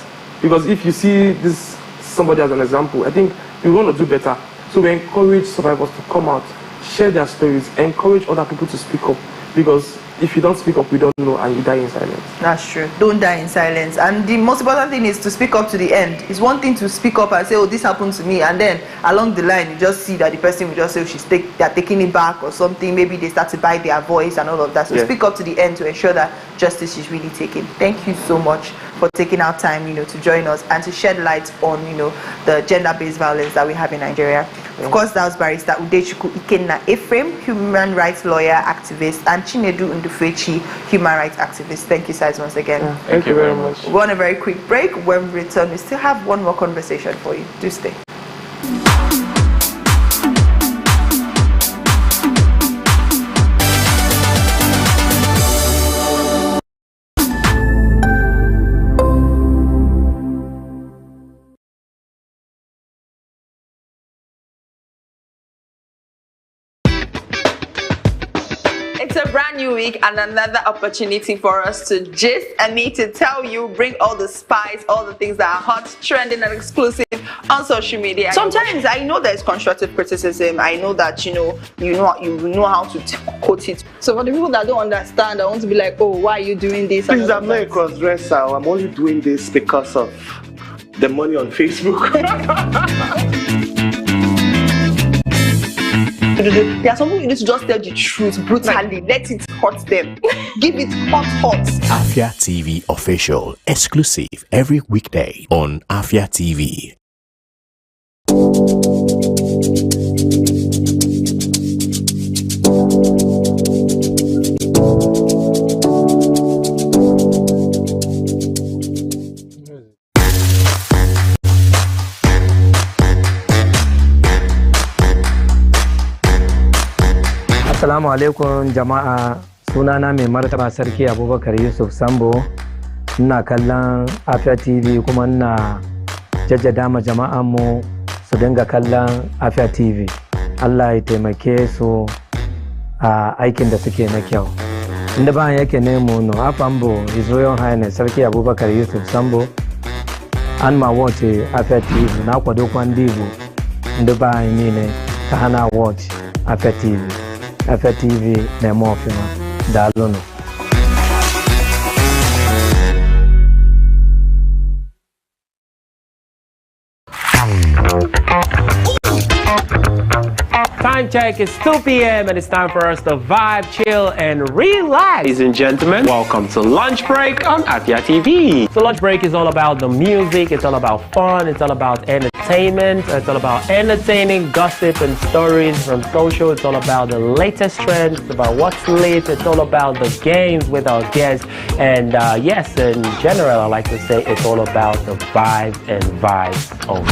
Because if you see this somebody as an example, I think we want to do better. So we encourage survivors to come out, share their stories, encourage other people to speak up, because if you don't speak up, we don't know, and you die in silence. That's true. Don't die in silence. And the most important thing is to speak up to the end. It's one thing to speak up and say, oh, this happened to me, and then along the line you just see that the person will just say, oh, they're taking it back or something. Maybe they start to buy their voice and all of that. So speak up to the end to ensure that justice is really taken. Thank you so much for taking our time, you know, to join us and to shed light on, you know, the gender-based violence that we have in Nigeria. Of course, that was Barrister Udechukwu Ikenna Ephraim, human rights lawyer, activist, and Chinedu Ndufechi, human rights activist. Thank you, guys, once again. Yeah, thank you very much. We're on a very quick break. When we return, we still have one more conversation for you. Do stay. It's a brand new week and another opportunity for us to gist and me to tell you, bring all the spice, all the things that are hot, trending and exclusive on social media. Sometimes I know there's constructive criticism. I know that you know how to quote it. So for the people that don't understand, I want to be like, oh, why are you doing this? Please, I'm not a cross-dresser. I'm only doing this because of the money on Facebook. There are some people you need to just tell the truth brutally. Let it hurt them. Give it hot. Afia TV official, exclusive every weekday on Afia TV. Assalamu alaikum jama'a, sunana mai martaba sarki Abubakar Yusuf Sambo. Ina kallon Afia TV kuma ina jaddada ma jama'an mu su dinga kallon Afia TV. Allah ya taimake su a aikin da suke na kyau. Inda ba yake nemo no Afambo His Royal Highness Sarki Abubakar Yusuf Sambo an ma watch Afia TV na kwado kwandibu. Inda ba ni ne ka hana watch Afia TV. Afia TV na-eme ọfụma. Daalụnụ. Time check is 2 p.m. and it's time for us to vibe, chill, and relax. Ladies and gentlemen, welcome to Lunch Break on Afia TV. So Lunch Break is all about the music, it's all about fun, it's all about entertainment, it's all about entertaining gossip and stories from social, it's all about the latest trends, it's about what's lit, it's all about the games with our guests, and yes, in general, I like to say it's all about the vibes and vibes only.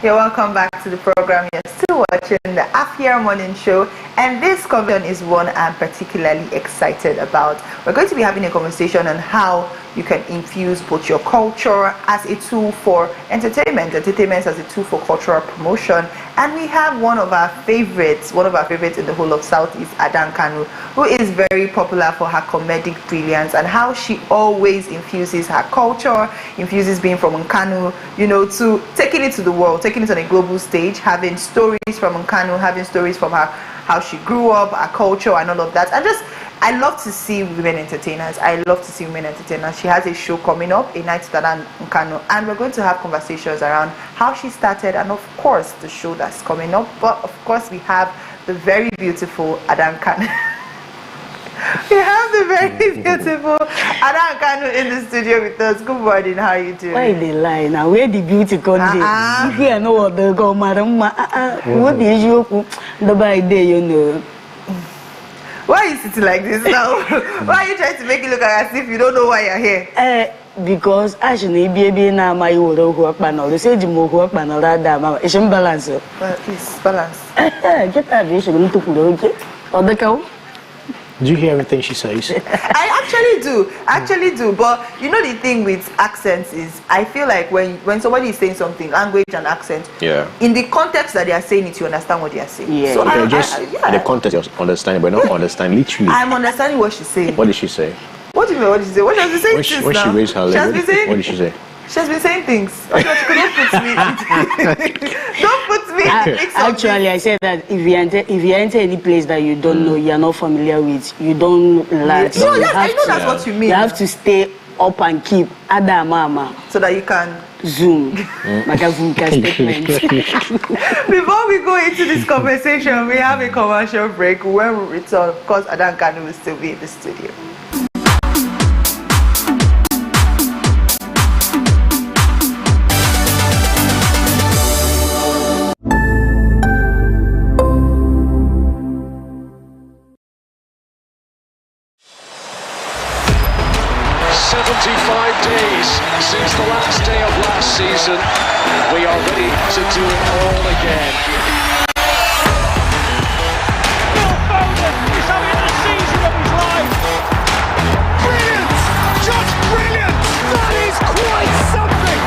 You're welcome back to the program. You're still watching the Afia Morning Show, and this conversation is one I'm particularly excited about. We're going to be having a conversation on how you can infuse both your culture as a tool for entertainment as a tool for cultural promotion. And we have one of our favorites in the whole of Southeast, Adan Kanu, who is very popular for her comedic brilliance and how she always infuses her culture, infuses being from Nkanu, to taking it to the world, taking it on a global stage, having stories from Nkanu, having stories from her, how she grew up, her culture and all of that, and just I love to see women entertainers. She has a show coming up, A Night with Ada Nkanu, and we're going to have conversations around how she started and, of course, the show that's coming up. But, of course, we have the very beautiful Ada Nkanu. We have the very beautiful Ada Nkanu in the studio with us. Good morning. How are you doing? Why they lie now? Where the beauty comes in? If you know what they go, madam, what is you? The by day, you know. Why are you sitting like this now? Why are you trying to make it look as if you don't know why you're here? Because actually, baby, now my work panel. They say you work panel that mama. It's imbalance. It's balance. Get that vision. You need to put it. Or the cow. Do you hear everything she says? I actually do. But you know the thing with accents is, I feel like when somebody is saying something, language and accent, in the context that they are saying it, you understand what they are saying. Yeah. So in the context you're understanding, but not understand literally. I'm understanding what she's saying. What did she say? What do you mean? What did she say? What has been saying since when now? She raised her leg, what did she say? She has been saying things. Don't put me. Don't put me. Actually, I said that if you enter any place that you don't know, you are not familiar with, you don't learn. No, I know that's what you mean. You have to stay up and keep Ada Mama so that you can zoom. Like a zoom statement. Before we go into this conversation, we have a commercial break. When we return, of course, Ada Nkanu will still be in the studio. Since the last day of last season, we are ready to do it all again. Phil Foden is having the season of his life. Brilliant! Just brilliant! That is quite something!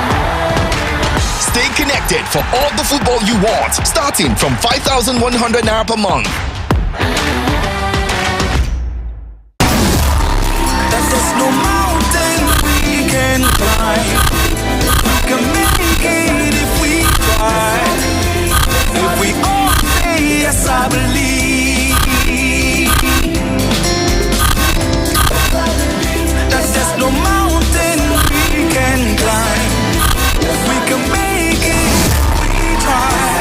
Stay connected for all the football you want, starting from 5,100 Naira per month. There's no mountain we can climb. We can make it if we try. If we all say yes, I believe that there's no mountain we can climb. We can make it if we try.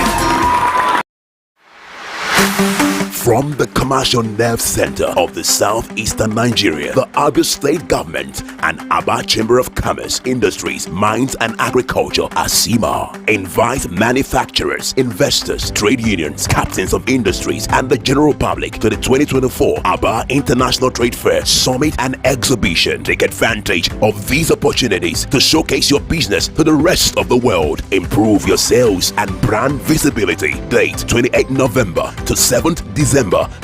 From the commercial nerve center of the southeastern Nigeria, the Abia State Government and Aba Chamber of Commerce, Industries, Mines and Agriculture, ASIMA, invite manufacturers, investors, trade unions, captains of industries, and the general public to the 2024 Aba International Trade Fair Summit and Exhibition. Take advantage of these opportunities to showcase your business to the rest of the world. Improve your sales and brand visibility. Date 28 November to 7th December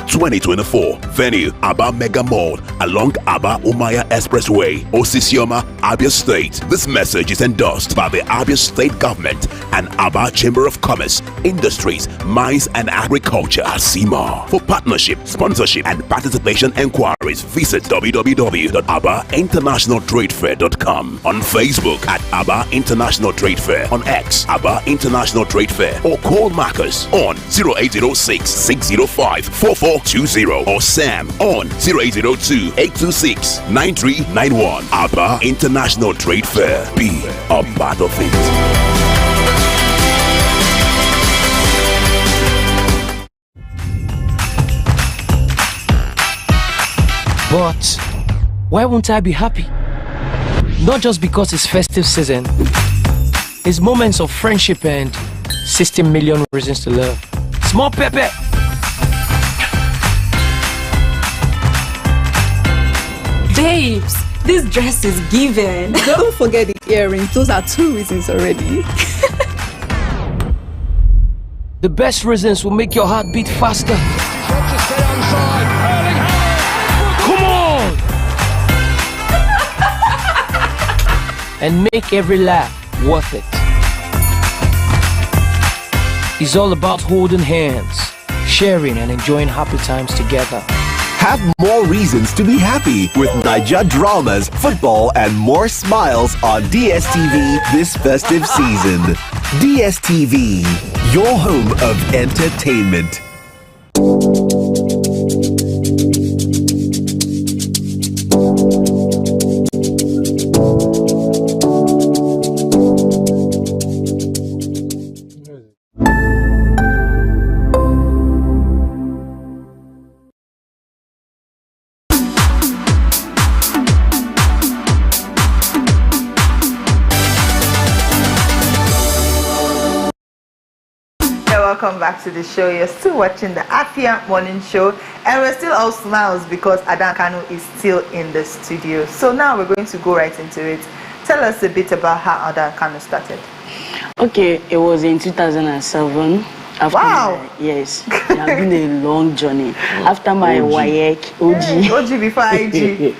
2024. Venue Aba Mega Mall along Aba Umaya Expressway, Osisioma, Abia State. This message is endorsed by the Abia State Government and Aba Chamber of Commerce, Industries, Mines and Agriculture, ASIMA. For partnership, sponsorship and participation enquiries, visit www.abainternationaltradefair.com. On Facebook at Aba International Trade Fair, on X Aba International Trade Fair, or call Marcus on 0806 605 4420 or Sam on 0802 826 9391. Aba International Trade Fair. Be a part of it. But why won't I be happy? Not just because it's festive season. It's moments of friendship and 60 million reasons to love. Small Pepe. Babes, this dress is given. Don't forget the earrings. Those are 2 reasons already. The best reasons will make your heart beat faster. Come on! And make every laugh worth it. It's all about holding hands, sharing and enjoying happy times together. Have more reasons to be happy with Niger dramas, football, and more smiles on DSTV this festive season. DSTV, your home of entertainment. welcome back to the show. You're still watching the Afia Morning Show, and we're still all smiles because Adan Kanu is still in the studio. So now we're going to go right into it. Tell us a bit about how Adan Kanu started. Okay, it was in 2007. Wow! Yes, it has been a long journey. After my WAEC, OG before IG.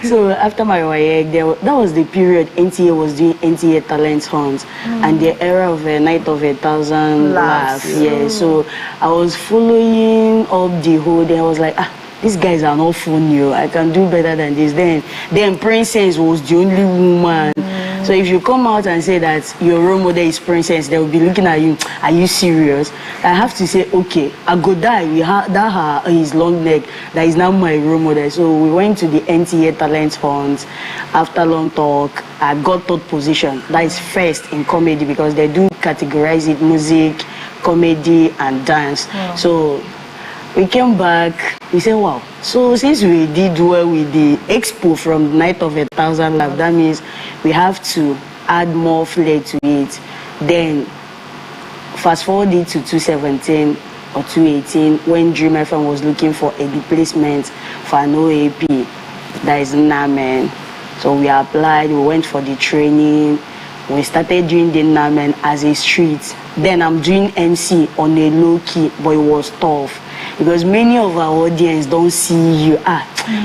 So after my WAEC, that was the period NTA was doing NTA Talent Hunt and the era of a Night of 1,000 Laughs. Yeah, so I was following up the whole day. I was like, these guys are not funny. I can do better than this. Then Princess was the only woman. So if you come out and say that your role model is Princess, they will be looking at you. Are you serious? I have to say, okay, I go die. We have that his long neck. That is now my role model. So we went to the NTA Talent Hunt. After long talk, I got third position. That is first in comedy because they do categorize it: music, comedy, and dance. Wow. So we came back. We said, wow. So since we did well with the expo from Night of 1,000 Laughs, that means we have to add more flair to it. Then fast forward it to 2017 or 2018 when Dream FM was looking for a replacement for an OAP. That is Namen. So we applied, we went for the training. We started doing the Namen as a street. Then I'm doing MC on a low key, but it was tough. Because many of our audience don't see you.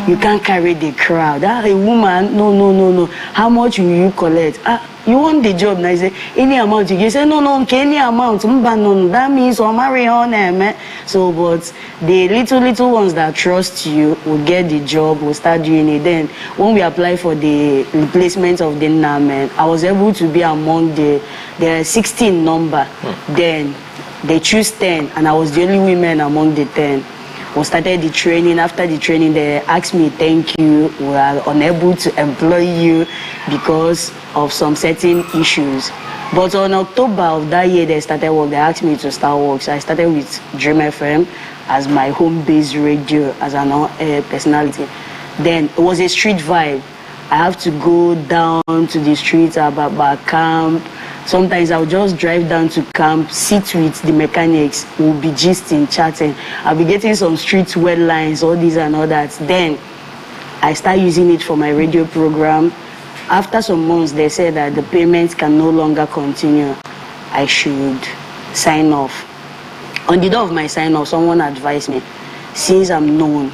You can't carry the crowd. A woman, no. How much will you collect? You want the job? Now, I say, any amount you say, no, any amount. That means I'm marrying on them. So, but the little ones that trust you will get the job, will start doing it. Then, when we apply for the replacement of the Namen, I was able to be among the 16 number. Then, they choose 10, and I was the only woman among the 10. We started the training. After the training, they asked me, thank you, we are unable to employ you because of some certain issues. But on October of that year, they started work. They asked me to start work. So I started with Dream FM as my home-based radio, as an on-air personality. Then it was a street vibe. I have to go down to the streets about camp. Sometimes I'll just drive down to camp, sit with the mechanics, we'll be gisting, chatting. I'll be getting some street word lines, all this and all that. Then I start using it for my radio program. After some months, they said that the payments can no longer continue. I should sign off. On the day of my sign off, someone advised me, since I'm known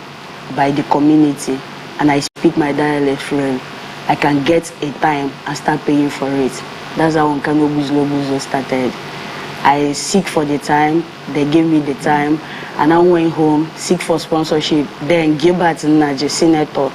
by the community and I speak my dialect fluent, I can get a time and start paying for it. That's how Nkano Buzo started. I seek for the time, they gave me the time, and I went home, seek for sponsorship. Then Gilbert Naji, Senator,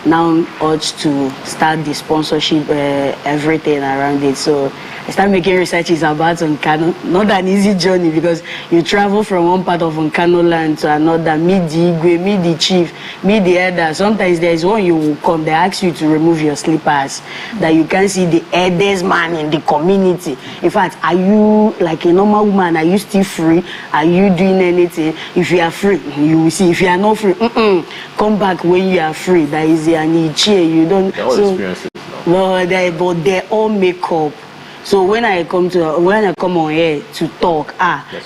now urged to start the sponsorship, everything around it. So I started making researches about Nkano. Not an easy journey because you travel from one part of Nkano land to another, meet the Igwe, meet the chief, meet the elder. Sometimes there is one you will come, they ask you to remove your slippers, that you can see the eldest man in the community. In fact, are you like a normal woman? Are you still free? Are you doing anything? If you are free, you will see. If you are not free, come back when you are free. That is an chair. You don't. Experiences. Well, but they all make up. So when I come on here to talk,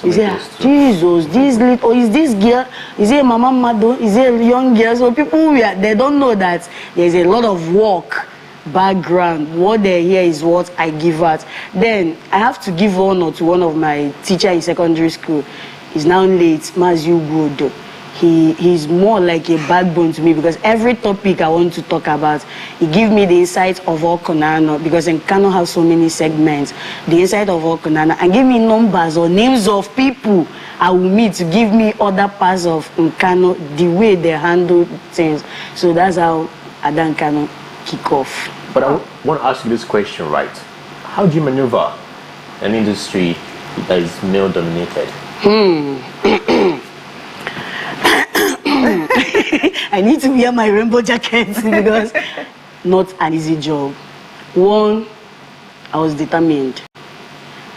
you say, Jesus, this little, is this girl, is it Mama Mado, is it a young girl? So people, they don't know that there's a lot of work, background. What they hear is what I give out. Then I have to give honor to one of my teacher in secondary school. He's now late, Mazu Good. He's more like a backbone to me because every topic I want to talk about, he gives me the insight of all Konano because Nkano has so many segments, the insight of all Konano, and give me numbers or names of people I will meet to give me other parts of Nkano, the way they handle things. So that's how Adan Kanu kick off. But I want to ask you this question, right? How do you maneuver an industry that is male dominated? I need to wear my rainbow jacket because not an easy job. One, I was determined.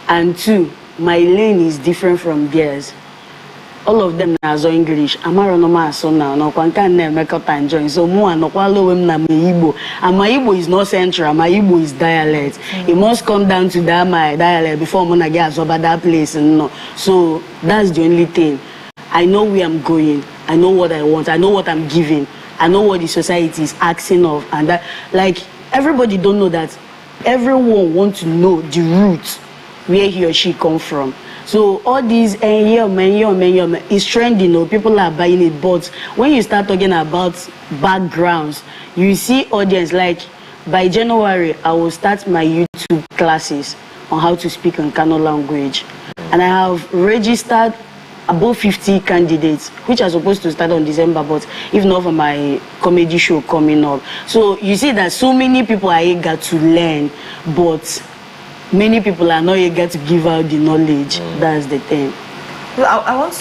And two, my lane is different from theirs. all of them are English. Amaro no ma so now. No one can make up and join. So more no kwalo wem na Igbo. And my Igbo is not central. My Igbo is dialect. It must come down to that my dialect before Mona get over that place. No. So that's the only thing. I know where I'm going. I know what I want. I know what I'm giving. I know what the society is asking of, and that like everybody don't know that. Everyone wants to know the roots where he or she come from. So all these is trending, you know, people are buying it. But when you start talking about backgrounds, you see audience. Like by January, I will start my YouTube classes on how to speak in Kano language, and I have registered above 50 candidates, which are supposed to start on December, but if not for my comedy show coming up. So you see that so many people are eager to learn, but many people are not eager to give out the knowledge. That's the thing. Well, I want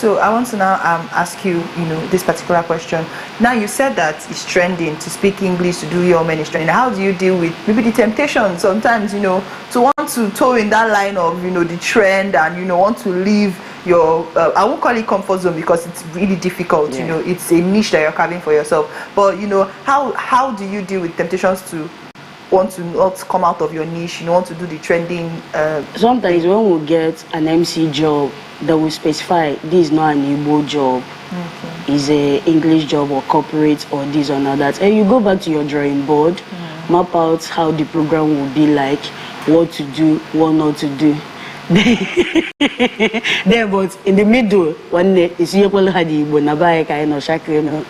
to now ask you, you know, this particular question. Now you said that it's trending to speak English, to do your ministry. And how do you deal with maybe the temptation sometimes, you know, to want to toe in that line of, you know, the trend and, you know, want to leave your, I won't call it comfort zone because it's really difficult, you know, it's a niche that you're carving for yourself. But, you know, how do you deal with temptations to want to not come out of your niche, you know, want to do the trending? Sometimes when we get an MC job, that will specify this is not an Igbo job, it's a English job or corporate or this or not that, and you go back to your drawing board, map out how the program will be like, what to do, what not to do. There, but in the middle, one day it's equal had Igbo nabaye kind of shakre.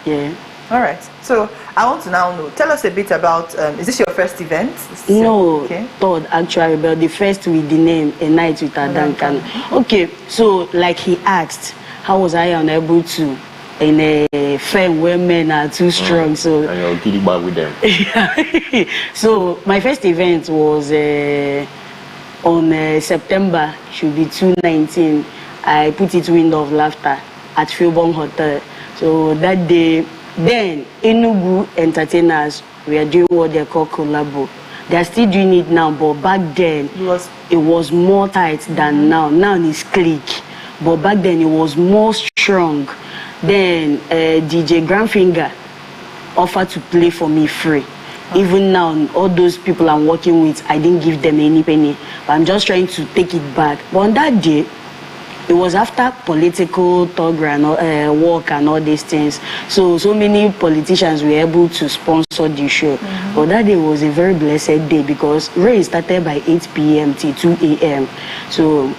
Yeah. All right. So I want to now know. Tell us a bit about. Is this your first event? No, third actually, but the first with the name A Night with Adankan. Okay. So like he asked, how was I unable to in a firm where men are too strong? So and you're getting back with them. So my first event was on September. Should be 2019. I put it Window of Laughter at Philbon Hotel. So that day. Then, Enugu entertainers, we are doing what they call collabo. They are still doing it now, but back then, it was more tight than now. Now it's click. But back then, it was more strong. Then, DJ Grandfinger offered to play for me free. Even now, all those people I'm working with, I didn't give them any penny. But I'm just trying to take it back. But on that day, it was after political talk and work and all these things. So many politicians were able to sponsor the show. But that day was a very blessed day because rain started by 8 p.m. till 2 a.m. So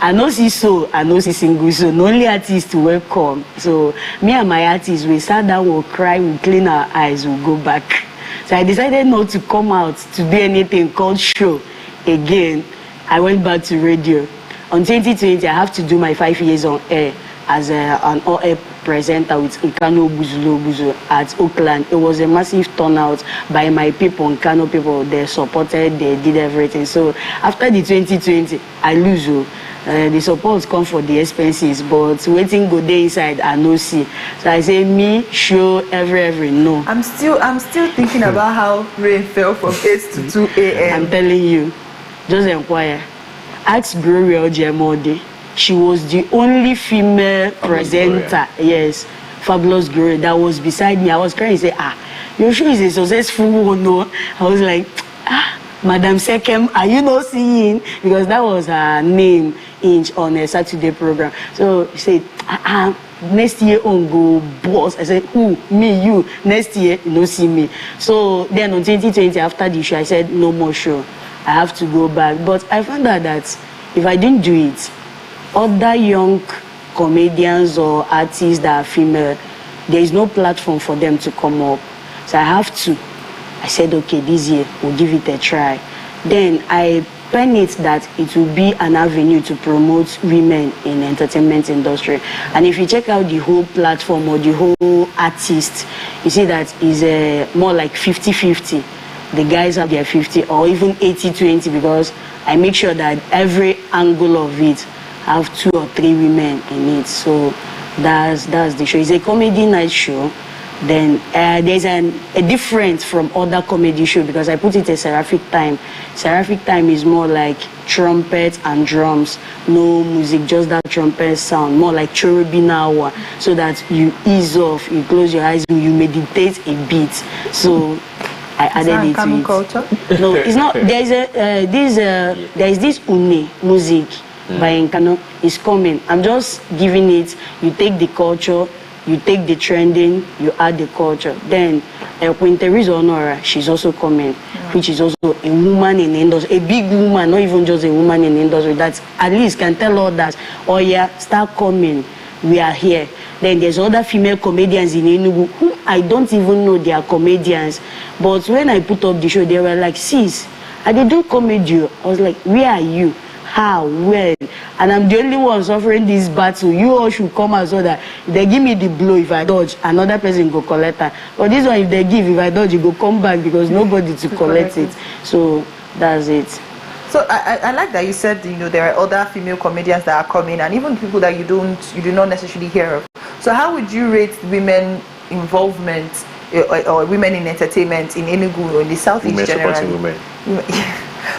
I know see single, so the only artists will come. So me and my artists, we sat down, we'll cry, we'll clean our eyes, we'll go back. So I decided not to come out to do anything called show again. I went back to radio. On 2020, I have to do my 5 years on air as an all-air presenter with Nkano Buzulo at Oakland. It was a massive turnout by my people, Nkano people. They supported, they did everything. So after the 2020, I lose. The support come for the expenses, but waiting go there inside, I no see. So I say me show every no. I'm still thinking about how rain fell from 8 to 2 a.m. I'm telling you, just inquire. Ask Gloria Ojemode. She was the only female presenter. Yes, Fabulous Gloria, that was beside me. I was crying and say, your show is a successful one, no? I was like, Madam Sekem, are you not seeing? Because that was her name on a Saturday program. So she said, next year on go boss. I said, who? Me, you. Next year, you don't see me. So then on 2020, after the show, I said, no more show. I have to go back. But I found out that if I didn't do it, other young comedians or artists that are female, there is no platform for them to come up. So I have to. I said, okay, this year we'll give it a try. Then I pen it that it will be an avenue to promote women in the entertainment industry. And if you check out the whole platform or the whole artist, you see that is more like 50-50. The guys have their 50 or even 80-20 because I make sure that every angle of it have 2 or 3 women in it. So that's the show. It's a comedy night show. Then there's a difference from other comedy show because I put it a Seraphic Time. Seraphic Time is more like trumpet and drums, no music, just that trumpet sound, more like cherubim hour, so that you ease off, you close your eyes, you meditate a bit. So I added it to it. Culture? No, it's not. There's this Une music by Nkano. It's coming. I'm just giving it. You take the culture. You take the trending, you add the culture. Then, when Teresa Honora, she's also coming, which is also a woman in the industry, a big woman, not even just a woman in the industry, that at least can tell others, oh yeah, start coming, we are here. Then there's other female comedians in Enugu who I don't even know they are comedians. But when I put up the show, they were like, sis, I did do comedy. I was like, where are you? How? Well? And I'm the only one suffering this battle. You all should come out so that they give me the blow. If I dodge, another person go collect her. But this one, if they give, if I dodge, you go come back because nobody to collect it. So that's it. So I like that you said, you know, there are other female comedians that are coming, and even people that you do not necessarily hear of. So how would you rate women involvement or women in entertainment in Enugu or in the Southeast generally? Women.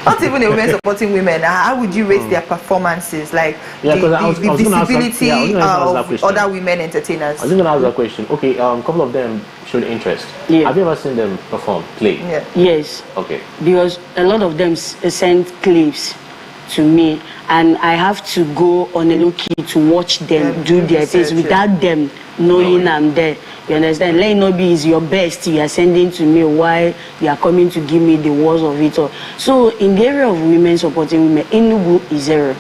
Not even a women supporting women. How would you rate their performances? Like the visibility of other women entertainers? I was going to ask that question. Okay, a couple of them showed interest. Yeah. Have you ever seen them perform, play? Yeah. Yes. Okay. Because a lot of them send clips to me, and I have to go on a low-key to watch them do their things without them knowing I'm there. You understand? Let it not be is your best you are sending to me while you are coming to give me the words of it all. So in the area of women supporting women, Enugu is zero.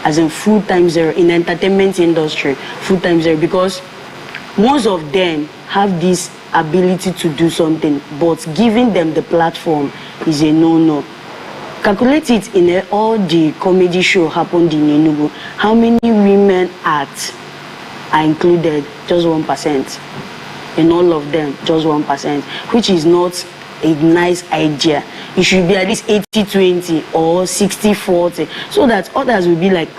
As in full-time zero. In the entertainment industry, full-time zero. Because most of them have this ability to do something, but giving them the platform is a no-no. Calculate it in all the comedy show happened in Enugu. How many women acts are included? Just 1%. In all of them, just 1%, which is not a nice idea. It should be at least 80-20 or 60-40, so that others will be like,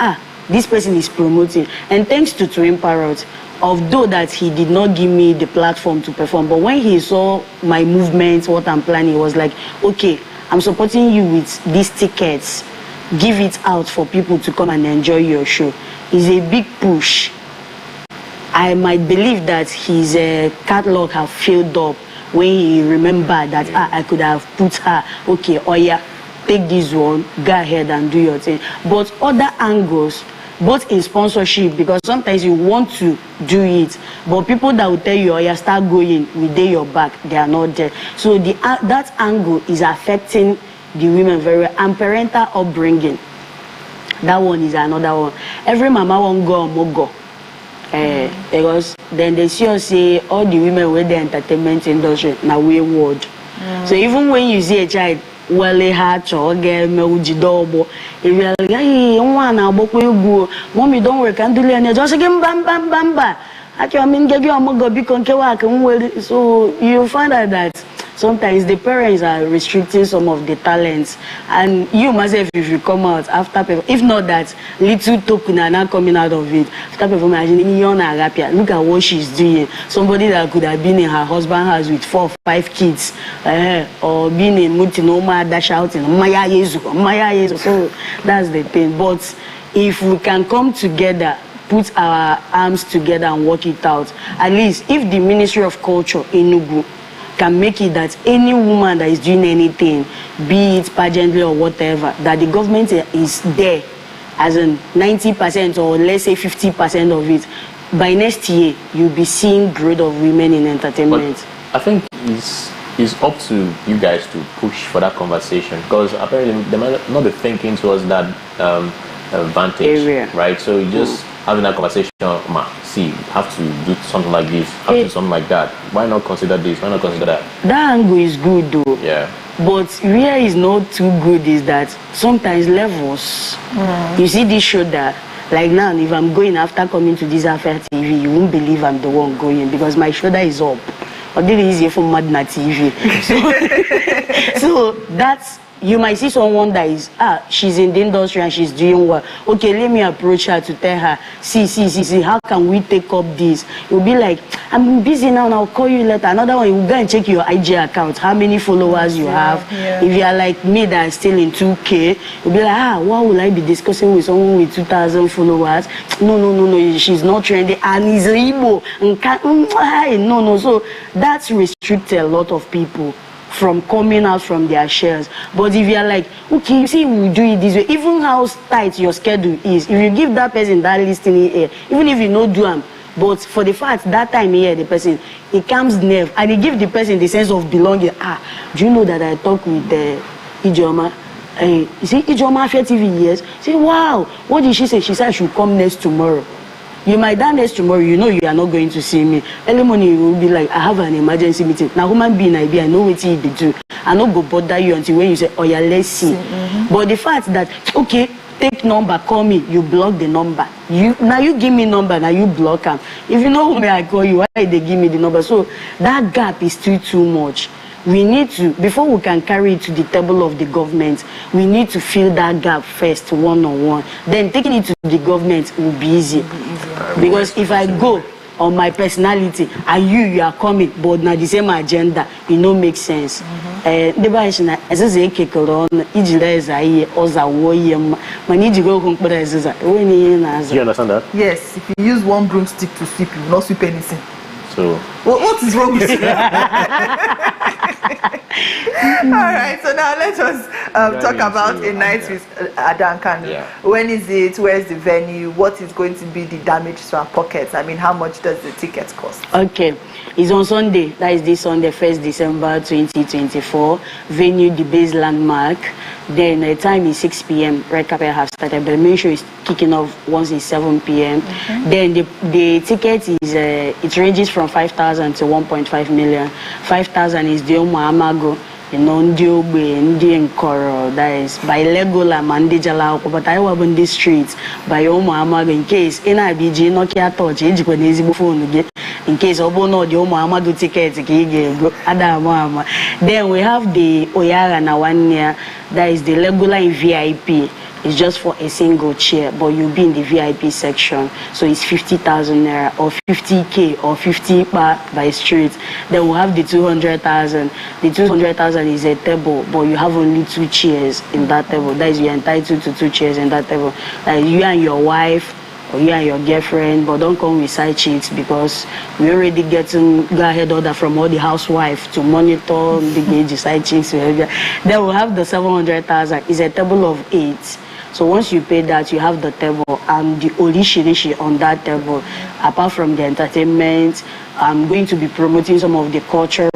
this person is promoting. And thanks to Twin Parrot, although that he did not give me the platform to perform, but when he saw my movements, what I'm planning, he was like, okay, I'm supporting you with these tickets. Give it out for people to come and enjoy your show. It's a big push. I might believe that his catalog have filled up when he remembered that I could have put her, okay, oh yeah, take this one, go ahead and do your thing. But other angles, both in sponsorship, because sometimes you want to do it, but people that will tell you, oh yeah, start going, we day your back, they are not there. So that angle is affecting the women very well. And parental upbringing, that one is another one. Every mama won't go or mo go. Because then they see us say all the women with the entertainment industry now wayward. So even when you see a child well hatch or get me ujidobo, if you're like, hey, mommy don't work and do it, just again bam bam bam bam. Actually, I mean, so you find out that sometimes the parents are restricting some of the talents, and you myself, if you come out after, if not that little token are not coming out of it, after performance, look at what she's doing. Somebody that could have been in her husband's house with 4 or 5 kids, or being in Mutinoma that shouting, Maya Yezu, Maya Yezu. So that's the thing. But if we can come together, put our arms together and work it out, at least if the Ministry of Culture in Enugu can make it that any woman that is doing anything, be it pageantry or whatever, that the government is there as in 90% or let's say 50% of it, by next year you'll be seeing growth of women in entertainment. But I think it's up to you guys to push for that conversation, because apparently they might not be thinking towards that advantage area, right? So you just having that conversation, see, have to do something like this, have to do something like that. Why not consider this? Why not consider that? That angle is good though. Yeah. But where is not too good is that sometimes levels. You see this shoulder, like now, if I'm going after coming to this Afia TV, you won't believe I'm the one going because my shoulder is up. Or this is here from Madna TV. So that's. You might see someone that is, she's in the industry and she's doing well. Okay, let me approach her to tell her, see, how can we take up this? You'll be like, I'm busy now and I'll call you later. Another one, you go and check your IG account, how many followers you have. If you are like me that is still in 2K, you'll be like, why will I be discussing with someone with 2,000 followers? No, she's not trendy and is Igbo. No. So that's restricted a lot of people from coming out from their shares. But if you're like, okay, you see, we'll do it this way, even how tight your schedule is, if you give that person that listening ear, even if you know do them, but for the fact that time here, the person, it comes nerve, and it gives the person the sense of belonging. Do you know that I talk with Ijoma? You see, Ijoma Afia TV, yes. Say, wow, what did she say? She said I should come next tomorrow. You might die next tomorrow, you know you are not going to see me. Early morning, you will be like, I have an emergency meeting. Now, human being, I know what you do. I not go bother you until when you say, oh yeah, let's see. But the fact that, okay, take number, call me, you block the number. Now you give me number, now you block them. If you know who may I call you, why they give me the number? So that gap is still too much. We need to, before we can carry it to the table of the government, we need to fill that gap first, one-on-one. Then taking it to the government will be easy. Because if I go on my personality and you are coming, but now the same agenda, it no make sense. Do you understand that? Yes, if you use one broomstick to sweep, you will not sweep anything. So what is wrong with you? All right, so now let us talk about a night with Adankan. When is it? Where's the venue? What is going to be the damage to our pockets? I mean, how much does the ticket cost? Okay, it's on Sunday. That is this Sunday, 1st December 2024. Venue, the base landmark. Then the time is 6 p.m. Red carpet has started, but the main show is kicking off once it's 7 p.m. Then the ticket is it ranges from 5,000 to 1.5 million. 5,000 is the Amago, the Nkoro, that is by Legola Mandijala, but I was on the streets by Amago in case in IBG Nokia touch phone in case Obono the Amago ticket. Then we have the Oyara na 1 year, that is the Legola in VIP. It's just for a single chair, but you'll be in the VIP section. So it's 50,000 naira or 50K or 50 by street. Then we'll have the 200,000. The 200,000 is a table, but you have only 2 chairs in that table. That is, you're entitled to 2 chairs in that table. You and your wife or you and your girlfriend, but don't come with side chicks because we already getting go-ahead order from all the housewives to monitor the gauge side chicks. Then we'll have the 700,000. It's a table of 8. So once you pay that, you have the table and the orishirishi on that table. Apart from the entertainment, I'm going to be promoting some of the cultural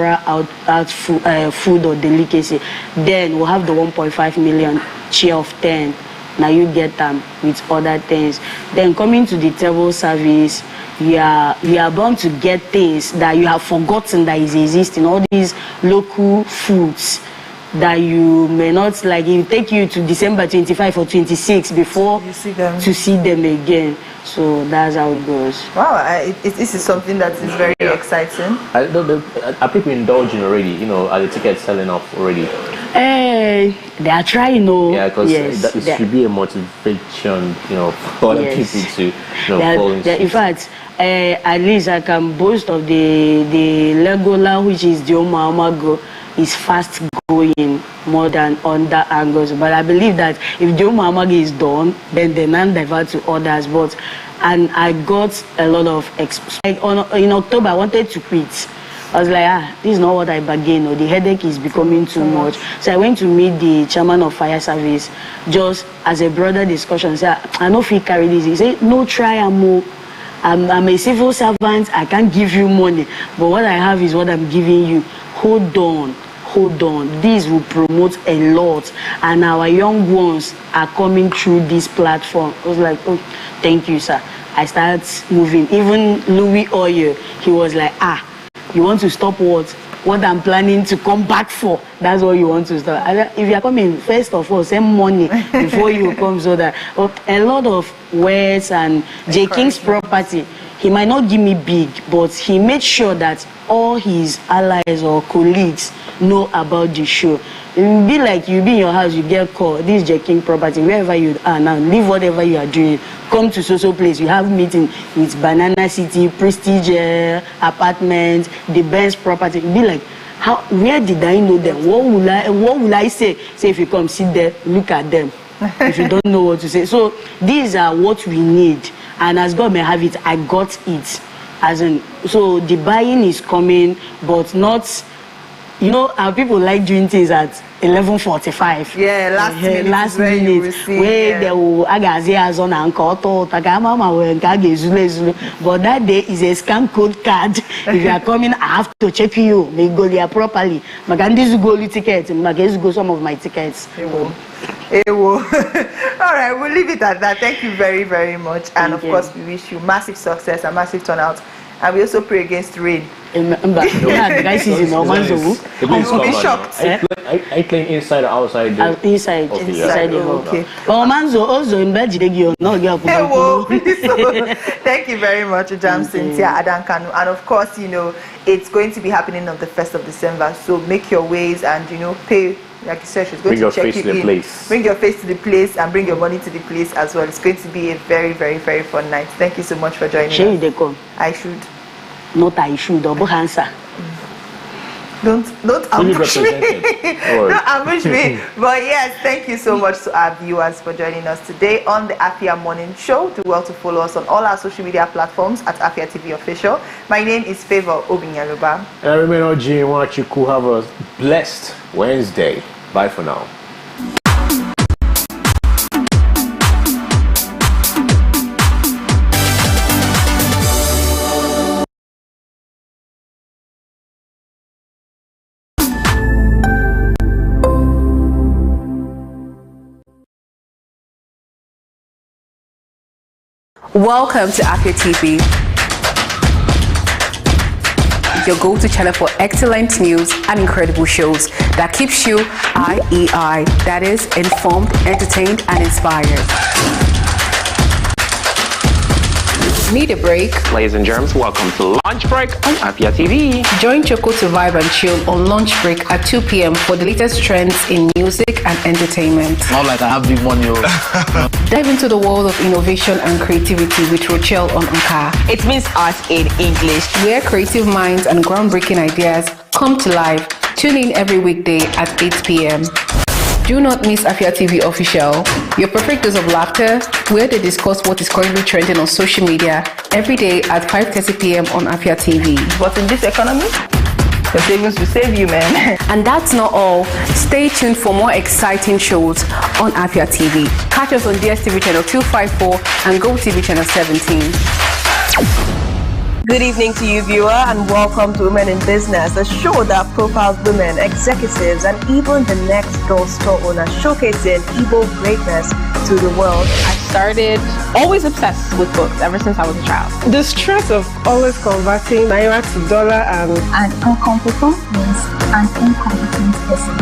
food or delicacy. Then we'll have the 1.5 million chair of 10. Now you get them with other things. Then coming to the table service, you are bound to get things that you have forgotten that is existing. All these local foods that you may not like. It will take you to December 25 or 26 before you see them. To see them again. So that's how it goes. Wow, this is something that is very exciting. Are people indulging already? You know, are the tickets selling off already? They are trying, Yeah, because it should be a motivation, you know, for other people to, fall into. In fact, at least I can boast of the Legola, which is the Amago, is fast going more than other angles. But I believe that if the Amago is done, then they nan divert to others. And I got a lot of in October I wanted to quit. I was like, this is not what I bargained, or the headache is becoming too much. So I went to meet the chairman of fire service, just as a brother discussion. Say, I know if he carry this. He said, no, try and more. I'm a civil servant. I can't give you money, but what I have is what I'm giving you. Hold on. This will promote a lot, and our young ones are coming through this platform. I was like, oh, thank you, sir. I started moving. Even Louis Oye, he was like, you want to stop what I'm planning to come back for? That's what you want to stop. If you are coming, first of all, send money before you come, so that a lot of words and J. King's property, he might not give me big, but he made sure that all his allies or colleagues know about the show. It will be like you be in your house, you get called, this is your king property, wherever you are now, leave whatever you are doing, come to so place, you have meeting with Banana City, Prestige apartment, the Benz property. It will be like, where did I know them? What will I say? Say if you come sit there, look at them. If you don't know what to say. So these are what we need. And as God may have it, I got it. As in, so the buying is coming, but not, you know, our people like doing things at 11:45. Yeah, last minute. Where they will agaze on and but that day is a scam code card. If you are coming, I have to check you. May go there properly. Magandis go ticket. Magandis go some of my tickets. All right, we'll leave it at that. Thank you very, very much. And of course, we wish you massive success and massive turnout. And we also pray against rain. You will be shocked. I playing inside or outside? Inside. Inside the hall. Okay. Thank you very much, Jam Cynthia Adankanu. And of course, you know, it's going to be happening on the 1st of December. So make your ways and, you know, pay. Like you said, she's going to check you in. Bring your face to the place and bring your money to the place as well. It's going to be a very, very, very fun night. Thank you so much for joining us. I should. Not I should. Double answer. Don't ambush me. Don't ambush me. But yes, thank you so much to our viewers for joining us today on the Afia Morning Show. Do well to follow us on all our social media platforms at Afia TV Official. My name is Favor Obinyaluba. And remember, Jim, want you could have a blessed Wednesday. Bye for now. Welcome to Afia TV, your go-to channel for excellent news and incredible shows that keeps you IEI, that is, informed, entertained, and inspired. Need a break? Ladies and germs, welcome to Lunch Break on Afia TV. Join Choco to vibe and chill on lunch break at 2 p.m. for the latest trends in music and entertainment. Not like I have big money. Dive into the world of innovation and creativity with Rochelle on Anka. It means art in English. Where creative minds and groundbreaking ideas come to life. Tune in every weekday at 8 p.m. Do not miss Afia TV Official, your perfect dose of laughter, where they discuss what is currently trending on social media every day at 5:30 p.m. on Afia TV. But in this economy, the savings will save you, man. And that's not all. Stay tuned for more exciting shows on Afia TV. Catch us on DSTV channel 254 and GoTV channel 17. Good evening to you, viewer, and welcome to Women in Business, a show that profiles women, executives, and even the next door store owner, showcasing Igbo greatness to the world. I started always obsessed with books ever since I was a child. The stress of always converting naira to dollar and an incompetent means an incompetent person.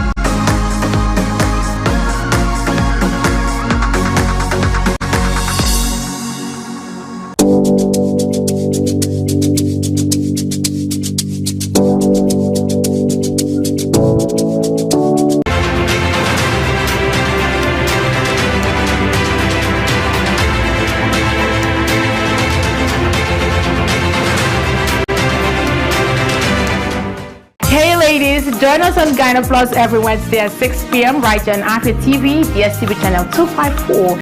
Join us on Gyno Plus every Wednesday at 6 p.m. right here on Afia TV, DSTV channel 254.